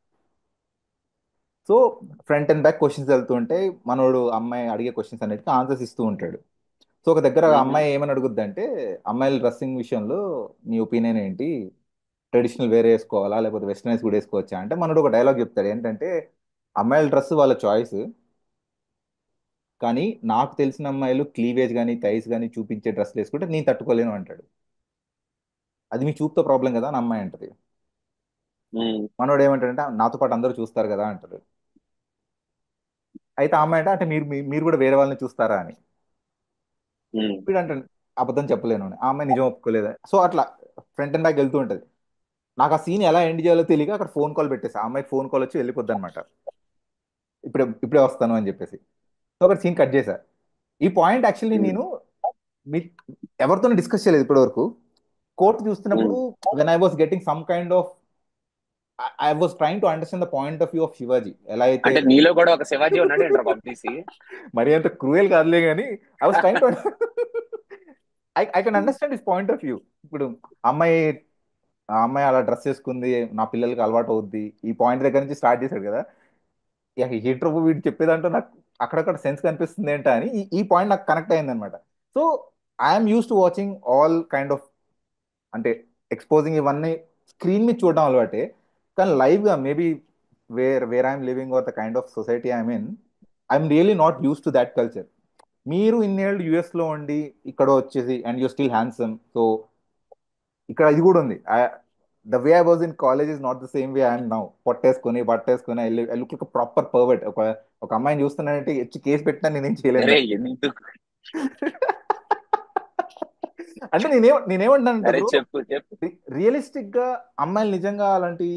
So front and back questions వెళ్తుంటే మనోడు అమ్మాయి అడిగే క్వశ్చన్స్ అన్నిటికీ ఆన్సర్స్ ఇస్తూ ఉంటాడు. సో ఒక దగ్గర ఆ మ్హూ. అమ్మాయి ఏమని అడుగుద్ది అంటే, అమ్మాయిల డ్రెస్సింగ్ విషయంలో నీ ఒపీనియన్ ఏంటి, ట్రెడిషనల్ వేర్ వేసుకోవాలా లేకపోతే వెస్టర్నైజ్ కూడా వేసుకోవచ్చా అంటే, మనోడు ఒక డైలాగ్ చెప్తాడు ఏంటంటే, అమ్మాయిల డ్రెస్ వాళ్ళ చాయిస్, కానీ నాకు తెలిసిన అమ్మాయిలు క్లీవేజ్ కానీ థైస్ కానీ చూపించే డ్రెస్లు వేసుకుంటే నేను తట్టుకోలేను అంటాడు. అది మీ చూపుతో ప్రాబ్లం కదా అని అమ్మాయి అంటది. ఉమ్, మనోడు ఏమంటాడంటే నాతో పాటు అందరూ చూస్తారు కదా అంటాడు. అయితే ఆ అమ్మాయి అంటే మీరు కూడా వేరే వాళ్ళని చూస్తారా అని. ఉమ్, వీడు అంటాడు అబద్ధం చెప్పలేను అని. ఆ అమ్మాయి నిజం ఒప్పుకోలేదు. సో అట్లా ఫ్రంట్ అండ్ బ్యాక్ వెళ్తూ ఉంటది. నాకు ఆ సీన్ ఎలా ఎండ్ చేయాలో తెలియక అక్కడ ఫోన్ కాల్ పెట్టేసి ఆ అమ్మాయికి ఫోన్ కాల్ వచ్చి వెళ్ళిపోద్ది అనమాట. ఇప్పుడే ఇప్పుడే వస్తాను అని చెప్పేసి. సో అక్కడ సీన్ కట్ చేశా. ఈ పాయింట్ యాక్చువల్లీ ఉమ్, నేను మీ ఎవరితోనూ డిస్కస్ చేయలేదు ఇప్పటి వరకు. కోర్టు ఉమ్. చూస్తున్నప్పుడు when I was getting some kind of I was trying to understand the point of view of Shivaji ఎలా అయితే. అంటే నీలో కూడా ఒక శివాజీ ఉన్నాడు ఏంట్రా పంపిసి. మరి అంత క్రూయల్ కాదులే కానీ I was trying to I can understand his point of view. ఇప్పుడు అమ్మాయి ఆ అమ్మాయి అలా డ్రెస్ చేసుకుంది, నా పిల్లలకి అలవాటు అవుద్ది, ఈ పాయింట్ దగ్గర నుంచి స్టార్ట్ చేశాడు కదా. హీటర్ వీడు చెప్పేదంటూ నాకు అక్కడక్కడ సెన్స్ కనిపిస్తుంది ఏంటా అని ఈ పాయింట్ నాకు కనెక్ట్ అయింది అనమాట. So I'm use to watching all kind of, అంటే ఎక్స్పోజింగ్ ఇవన్నీ స్క్రీన్ మీద చూడడం అలవాటే. కానీ లైవ్ గా maybe where I'm living or the kind of society I'm really not use to that culture. మీరు ఇన్నేళ్ళు యుఎస్ లో ఉండి ఇక్కడ వచ్చేసి and you still handsome. So ఇక్కడ ఇది కూడా ఉంది. The way I was in college is not the same way I'm now. పొట్టేసుకొని బట్టేసుకొని I look like proper pervert. ఒక అమ్మాయిని చూస్తున్నానంటే ఎచ్చి కేసు పెట్టినా నేనేం చేయలేను అరే దాన్ని. ఎందుకు? అంటే నేనేమంటానంటే అరే బ్రో, చెప్పు చెప్పు. రియలిస్టిక్ గా అమ్మాయిలు నిజంగా అలాంటి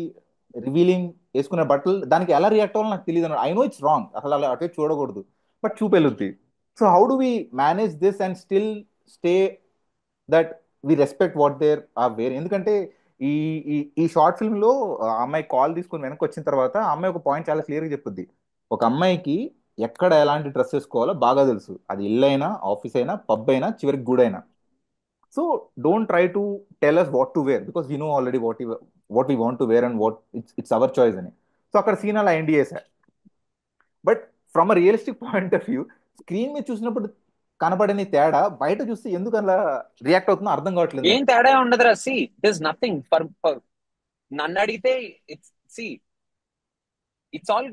రివీలింగ్ వేసుకునే బట్టలు దానికి ఎలా రియాక్ట్ అవ్వాలో నాకు తెలియదు అన్నమాట. ఐ నో ఇట్స్ రాంగ్, అసలు అలా అటే చూడకూడదు, బట్ చూపెళ్ళుద్ది. So how do we manage this and still stay that we respect what there are wear. ఎందుకంటే ఈ ఈ ఈ షార్ట్ ఫిల్మ్ లో ఆ అమ్మాయి కాల్ తీసుకుని వెనక్కి వచ్చిన తర్వాత ఆ అమ్మాయి ఒక పాయింట్ చాలా క్లియర్ గా చెప్పుద్ది. ఒక అమ్మాయికి ఎక్కడ ఎలాంటి డ్రెస్ వేసుకోవాలో బాగా తెలుసు. అది ఇల్లు అయినా ఆఫీస్ అయినా పబ్ అయినా చివరికి గుడైనా. So don't try to tell us what to wear because we know already what we want to wear and what it's our choice అని. సో అక్కడ సీన్ అలా ఎండ్ చేశా. But from a realistic point of view screen మీద చూసినప్పుడు కనపడని తేడా బయట చూస్తే ఎందుకు అలా రియాక్ట్ అవుతుందో అర్థం కావట్లేదు ఏం నాకు. తేడా ఉండదురా. See it is nothing for నన్ను అడిగితే. It's see it's all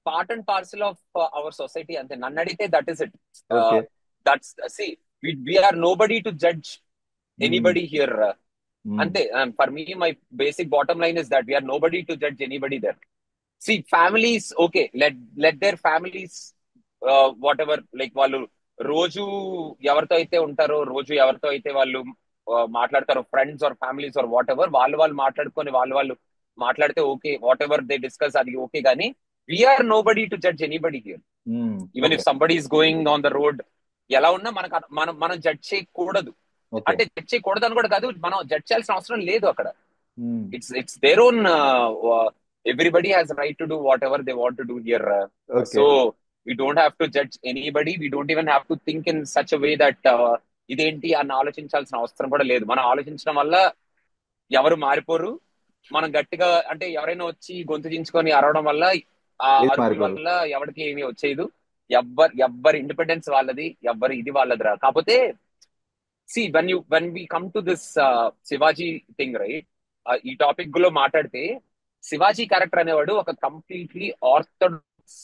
part and parcel of our society అంతే. నన్ను అడిగితే that is it. Okay. That's see we are nobody to judge anybody here. అంతే. For me my basic bottom line is that we are nobody to judge anybody there. See families okay, let their families whatever, like వాళ్ళు రోజు ఎవరితో అయితే ఉంటారో, రోజు ఎవరితో అయితే వాళ్ళు మాట్లాడతారో, friends or families or whatever, వాళ్ళు వాళ్ళు మాట్లాడుకొని వాళ్ళు మాట్లాడితే okay, whatever they discuss అది ఓకే. కానీ we are nobody to judge anybody here. Even okay. If somebody is going on the road, ఎలా ఉన్నా మనకు మనం మనం జడ్జ్ చేయకూడదు. ఓకే. అంటే జడ్జ్ చేయకూడదు అని కూడా కాదు, మనం జడ్జ్ చేయాల్సిన అవసరం లేదు అక్కడ. It's their own. Everybody has a right to do whatever they want to do here. Okay. So we don't have to judge anybody. We don't even have to think in such a way that ఇదేంటి అని ఆలోచించాల్సిన అవసరం కూడా లేదు. మనం ఆలోచించడం వల్ల ఎవరు మారిపోరు. మనం గట్టిగా అంటే ఎవరైనా వచ్చి గొంతు దించుకొని అరవడం వల్ల, ఆ ఏది అరుపుల మారిపోరు. వల్ల ఎవరికి ఏమీ వచ్చేది. ఎవ్వరి ఇండిపెండెన్స్ వాళ్ళది, ఎవ్వరి ఇది వాళ్ళదిరా. కాకపోతే see when we come to this Shivaji thing right, ఈ టాపిక్ లో మాట్లాడితే శివాజీ క్యారెక్టర్ అనేవాడు ఒక కంప్లీట్లీ ఆర్థోడాక్స్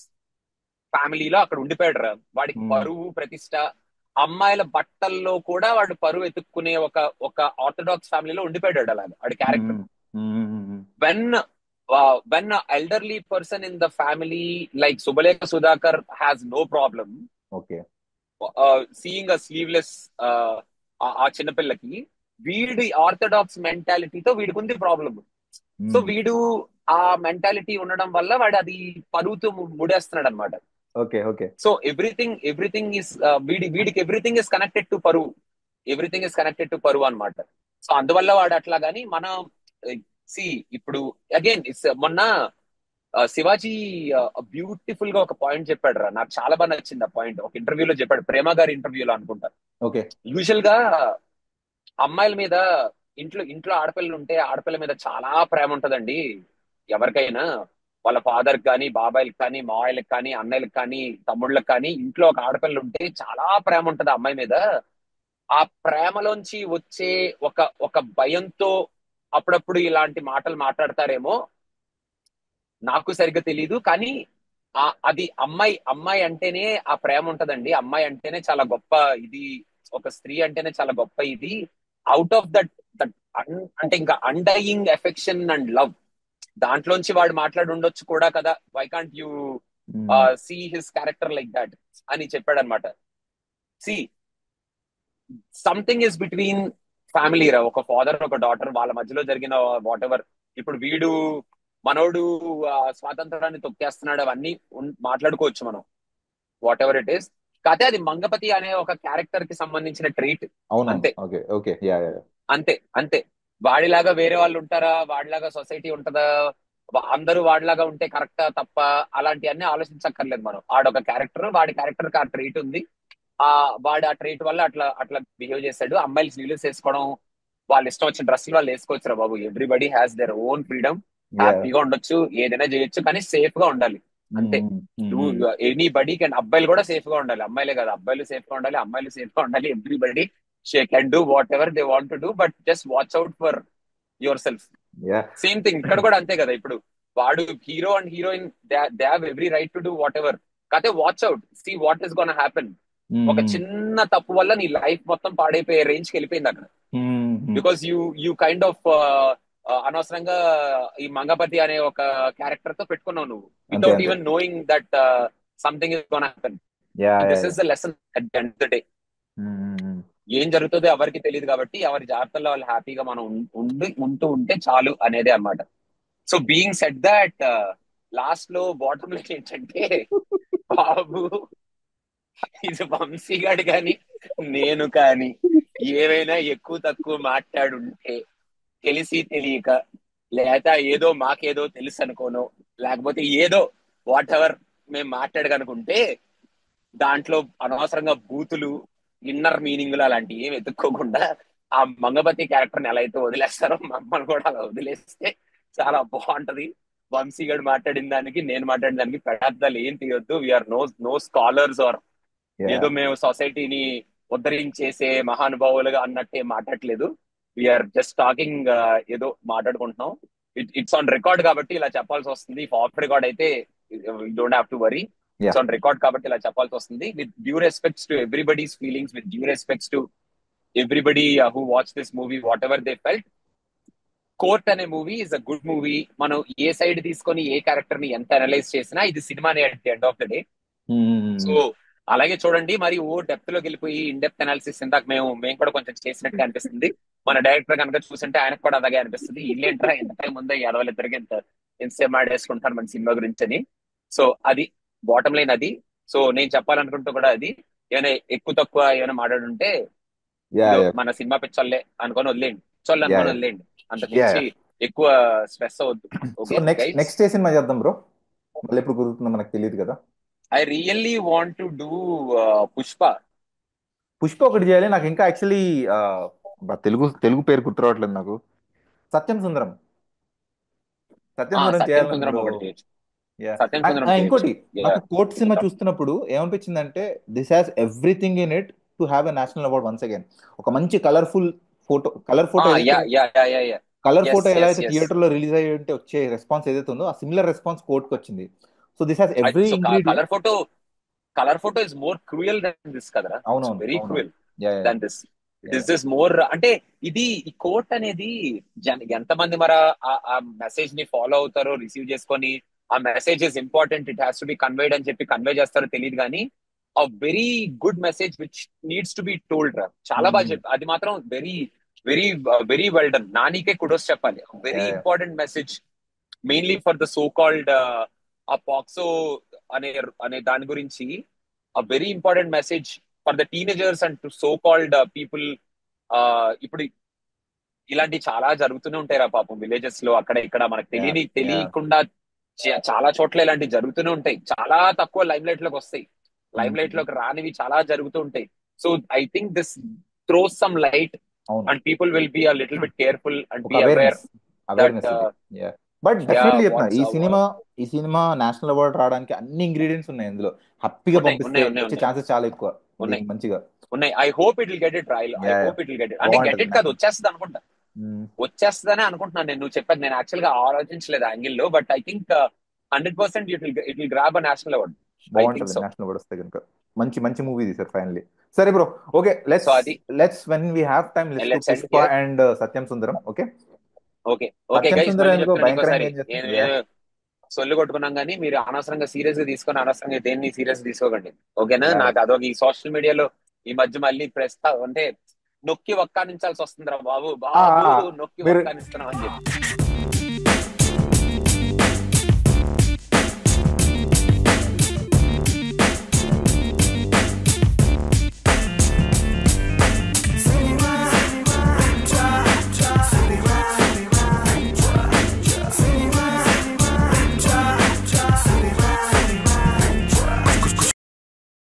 ఫ్యామిలీలో అక్కడ ఉండిపోయాడు రా. వాడికి పరువు ప్రతిష్ట, అమ్మాయిల బట్టల్లో కూడా వాడు పరువు ఎత్తుక్కునే ఒక ఒక ఆర్థోడాక్స్ ఫ్యామిలీలో ఉండిపోయాడు. అలాగా వాడి character. When when elderly person in the family like Subhalekha Sudhakar has no problem okay. Seeing a sleeveless ఆ చిన్నపిల్లకి, వీడి ఆర్థోడాక్స్ మెంటాలిటీతో వీడికి ఉంది ప్రాబ్లం. సో వీడు ఆ మెంటాలిటీ ఉండడం వల్ల వాడు అది పరువుతో ముడేస్తున్నాడు అనమాట. Okay. Okay. So everything is వీడికి ఎవ్రీథింగ్ ఇస్ కనెక్టెడ్ టు పరువు. ఎవ్రీథింగ్ ఇస్ కనెక్టెడ్ టు పరువు అనమాట. సో అందువల్ల వాడు అట్లా. గానీ మనం సి ఇప్పుడు అగైన్ మొన్న శివాజీ బ్యూటిఫుల్ గా ఒక పాయింట్ చెప్పాడు రా. నాకు చాలా బాగా నచ్చింది ఆ పాయింట్. ఒక ఇంటర్వ్యూలో చెప్పాడు, ప్రేమ గారి ఇంటర్వ్యూలో అనుకుంటా. ఓకే. యూజువల్ గా అమ్మాయిల మీద, ఇంట్లో ఆడపిల్లలు ఉంటే ఆడపిల్ల మీద చాలా ప్రేమ ఉంటదండి. ఎవరికైనా వాళ్ళ ఫాదర్ కానీ, బాబాయిలకు కానీ, మావాయిలకు కానీ, అన్నయ్యలకు కానీ, తమ్ముళ్ళకి కానీ, ఇంట్లో ఒక ఆడపిల్ల ఉంటే చాలా ప్రేమ ఉంటది ఆ అమ్మాయి మీద. ఆ ప్రేమలోంచి వచ్చే ఒక ఒక భయంతో అప్పుడప్పుడు ఇలాంటి మాటలు మాట్లాడతారేమో, నాకు సరిగ్గా తెలియదు. కానీ అది అమ్మాయి అమ్మాయి అంటేనే ఆ ప్రేమ ఉంటదండి. అమ్మాయి అంటేనే చాలా గొప్ప ఇది. ఒక స్త్రీ అంటేనే చాలా గొప్ప ఇది. అవుట్ ఆఫ్ దట్ దట్ అంటే ఇంకా అండయింగ్ ఎఫెక్షన్ అండ్ లవ్ దాంట్లోంచి వాడు మాట్లాడి ఉండొచ్చు కూడా కదా. Why can't you um, see his character like that అని చెప్పాడు అనమాట. See something is between family రా, ఒక ఫాదర్ ఒక డాటర్ వాళ్ళ మధ్యలో జరిగిన వాట్ ఎవర్. ఇప్పుడు వీడు మనోడు స్వాతంత్రాన్ని తొక్కేస్తున్నాడు అవన్నీ మాట్లాడుకోవచ్చు మనం, వాట్ ఎవర్ ఇట్ ఈస్. కాకపోతే అది మంగపతి అనే ఒక క్యారెక్టర్ కి సంబంధించిన ట్రీట్. అవునవును. అంతే. Okay okay, yeah yeah. అంతే అంతే. వాడిలాగా వేరే వాళ్ళు ఉంటారా, వాడిలాగా సొసైటీ ఉంటదా, అందరూ వాడిలాగా ఉంటే కరెక్టా తప్ప, అలాంటివన్నీ ఆలోచించక్కర్లేదు మనం. ఆడొక క్యారెక్టర్, వాడి క్యారెక్టర్ కి ఆ ట్రీట్ ఉంది. ఆ వాడు ఆ ట్రీట్ వల్ల అట్లా అట్లా బిహేవ్ చేశాడు. అమ్మాయిలు స్లీవ్లెస్ వేసుకోవడం, వాళ్ళు ఇష్టం వచ్చిన డ్రెస్సులు వాళ్ళు వేసుకోవచ్చురా బాబు. Everybody has their own freedom. Ya. హ్యాపీగా ఉండొచ్చు, ఏదైనా చేయొచ్చు, కానీ సేఫ్ గా ఉండాలి. అంతే. Anybody can. అబ్బాయిలు కూడా సేఫ్ గా ఉండాలి, అమ్మాయిలే కదా. అబ్బాయిలు సేఫ్ గా ఉండాలి, అమ్మాయిలు సేఫ్ గా ఉండాలి. Everybody can do whatever they want to do, but just watch out for yourself. Ya. Same thing ఇక్కడ కూడా అంతే కదా. ఇప్పుడు వాడు hero and heroine, they have every right to do whatever. కాకపోతే watch out, see what is gonna happen. ఒక చిన్న తప్పు వల్ల నీ లైఫ్ మొత్తం పాడైపోయే రేంజ్ కి వెళ్ళిపోయింది అక్కడ. బికాస్ యూ కైండ్ ఆఫ్ అనవసరంగా ఈ మంగపతి అనే ఒక క్యారెక్టర్ తో పెట్టుకున్నావు నువ్వు, అంతే వితౌట్ అంతే. Even knowing that something is gonna happen. Yeah yeah this yeah. Is the lesson at the end of the day. ఏం జరుగుతుందో ఎవరికి తెలియదు కాబట్టి ఎవరి జాగ్రత్తల్లో వాళ్ళు హ్యాపీగా మనం ఉంటూ ఉంటే చాలు అనేదే అన్నమాట. So being set that, last లో బాటమ్ లైన్ ఏంటంటే, బాబు ఇది వంశీ గాడు కానీ నేను కానీ ఏవైనా ఎక్కువ తక్కువ మాట్లాడుంటే తెలిసి తెలియక, లేదా ఏదో మాకేదో తెలుసు అనుకోను, లేకపోతే ఏదో వాట్ ఎవర్ మేము మాట్లాడగనుకుంటే దాంట్లో అనవసరంగా బూతులు, ఇన్నర్ మీనింగ్లు అలాంటివి ఏమి ఎత్తుక్కోకుండా ఆ మంగపతి క్యారెక్టర్ని ఎలా అయితే వదిలేస్తారో మమ్మల్ని కూడా అలా వదిలేస్తే చాలా బాగుంటది. వంశీ గారు మాట్లాడిన దానికి నేను మాట్లాడిన దానికి పెడార్థాలు ఏం తీయొద్దు. We are no no scholars or ya ఏదో మేము సొసైటీని ఉద్ధరించేసే మహానుభావులుగా అన్నట్టే మాట్లాడలేదు. వీఆర్ జస్ట్ టాకింగ్, ఏదో మాట్లాడుకుంటున్నాం. ఇట్స్ ఆన్ రికార్డ్ కాబట్టి ఇలా చెప్పాల్సి వస్తుంది. ఇఫ్ ఆఫ్ రికార్డ్ అయితే don't have to worry. Ya it's on record కాబట్టి ఇలా చెప్పాల్సి వస్తుంది. With due respects to everybody's feelings, with due respects to everybody who watch this movie, whatever they felt. Court అనే movie is a good movie. మనం ఏ side తీసుకొని ఏ character ని ఎంత అనలైజ్ చేసినా ఇది సినిమానే at the end of the day. So అలాగే చూడండి. మరి ఓ డెప్త్ లోకి వెళ్ళిపోయి ఇన్ డెప్త్ అనాలిసిస్ ఇందాక మేము కూడా కొంచెం చేసినట్టుగా అనిపిస్తుంది. మన డైరెక్టర్ కనుక చూస్తుంటే ఆయనకు కూడా అలాగే అనిపిస్తుంది. ఇల్లేంట్రా ఎంత టైం ఉందో ఎడవలిద్దరికి ఎంతసేపు మాడేసుకుంటారు మన సినిమా గురించి అని. సో అది బాటమ్ లైన్ అది. సో నేను చెప్పాలనుకుంటూ కూడా అది. ఏమైనా ఎక్కువ తక్కువ ఏమైనా మాట్లాడుంటే యా ఇదో యా మన సినిమా పిచ్చోళ్ళే అనుకొని వదిలేండి, పిచ్చోళ్ళు యా అనుకొని యా వదిలేండి. అంతకు యా మించి యా. ఎక్కువ స్ట్రెస్ అవ్వద్దు. So okay next guides. Next ఏ సినిమా చేద్దాం బ్రో? మళ్ళీ ఎప్పుడు కుదురుతుందో మనకు తెలియదు కదా. I really want to do Pushpa. Pushpa ఒకటి చేయాలి. నాకు ఇంకా యాక్చువల్లీ తెలుగు తెలుగు పేరు గుర్తు రావట్లేదు నాకు. సత్యం సుందరం. సత్యం సుందరం సత్యం చేయాలని సుందరం బ్రో. ఒకటి చేయొచ్చు. యా. సత్యం సుందరం చేయొచ్చు. ఇంకోటి, యా నాకు కోర్ట్ సినిమా చేద్దాం. చూస్తున్నప్పుడు ఏమనిపించింది అంటే, this has everything in it to have a national award once again. ఒక మంచి కలర్ఫుల్ ఫోటో, కలర్ ఫోటో ఏదైతే, yeah yeah yeah yeah yeah. Colour yes photo ఎలా ఎస్ అయితే ఎస్. థియేటర్ లో రిలీజ్ అయ్యి ఉంటే వచ్చే రెస్పాన్స్ ఏదైతే ఉందో, ఆ సిమిలర్ రెస్పాన్స్ కోర్ట్కి వచ్చింది. So this has every so ingredient. Colour photo is more cruel than this కదరా. ఇట్స్ అవునవును వెరీ అవునవును. Cruel yeah yeah than this. Yeah. This is more అంటే ఇది ఈ కోర్ట్ అనేది ఎంతమంది మరి ఆ మెసేజ్ ని ఫాలో అవుతారో, రిసీవ్ చేసుకొని ఆ message is important, it has to be conveyed అని చెప్పి కన్వే చేస్తారో తెలియదు కానీ ఆ very good message which needs to be told రా. చాలా బాగా చెప్పి అది మాత్రం very very very well done. నానికే కుడోస్ చెప్పాలి. Ya very ya. Important message mainly for the so called ఆ పాక్సో అనే అనే దాని గురించి. ఆ very important message for the teenagers and to so called people. ఇప్పుడు ఇలాంటి చాలా జరుగుతూనే ఉంటాయి రా పాపం, విలేజెస్ లో అక్కడ ఇక్కడ మనకు యా యా. తెలియకుండా చాలా చోట్ల ఇలాంటివి జరుగుతూనే ఉంటాయి. చాలా తక్కువ లైమ్ లైట్ లోకి వస్తాయి, లైమ్ లైట్ లోకి రానివి చాలా జరుగుతూ ఉంటాయి. So I think this throws some light అవును. And people will be a little bit careful and ఒక be aware awareness, that awareness ఇది. యా. బట్ యా డెఫినెట్లీ చెప్తున్నా, వాట్స్ ఈ సినిమా నేషనల్ అవార్డు రావడానికి అన్ని ఇంగ్రీడియంట్స్ ఉన్నాయి ఇందులో. హ్యాపీగా ఉన్నాయి పంపిస్తే ఉన్నాయి ఉన్నాయి వచ్చే ఉన్నాయి ఛాన్సెస్ చాలా ఎక్కువ ఉన్నాయి దీనికి మంచిగా. ఉన్నాయి. I hope it will get it trial. I yeah yeah. Hope it will get it. అంటే గెట్ బాగుంటది ఇట్ కాదు, నేషనల్. వచ్చేస్తుంది అనుకుంటా. వచ్చేస్తుందనే అనుకుంటున్నాను నేను. నువ్వు చెప్పాను, నేను యాక్చువల్ గా ఆలోచించలేదు యాంగిల్ లో. But I think 100% it will grab a national award. I think బాగుంటది సో. నేషనల్ అవార్డ్ వస్తే కనుక. మంచి మంచి మూవీ తీసారు ఫైనలీ. సరే బ్రో, ఓకే, సో అది let's when we have time let's do let's end Pushpa here. And Satyam Sundaram. Okay. Okay okay Satyam guys, Sundaram మళ్ళీ ఎందుకో చెప్తున్నాను భయంకరంగా ఇంకోసారి, ఏం చేస్తుంది. నేను సొల్లు కొట్టుకున్నాం కానీ మీరు అనవసరంగా సీరియస్ గా తీసుకొని అనవసరంగా దేన్ని సీరియస్ తీసుకోకండి. ఓకేనా? యా, నాకు అదొక ఈ సోషల్ మీడియాలో ఈ మధ్య మళ్ళీ అంటే నొక్కి ఒక్కానించాల్సి వస్తుందిరా బాబు, ఆ, బాబు ఆ, నొక్కి మీరు ఒక్కానిస్తున్నాం అని చెప్పి.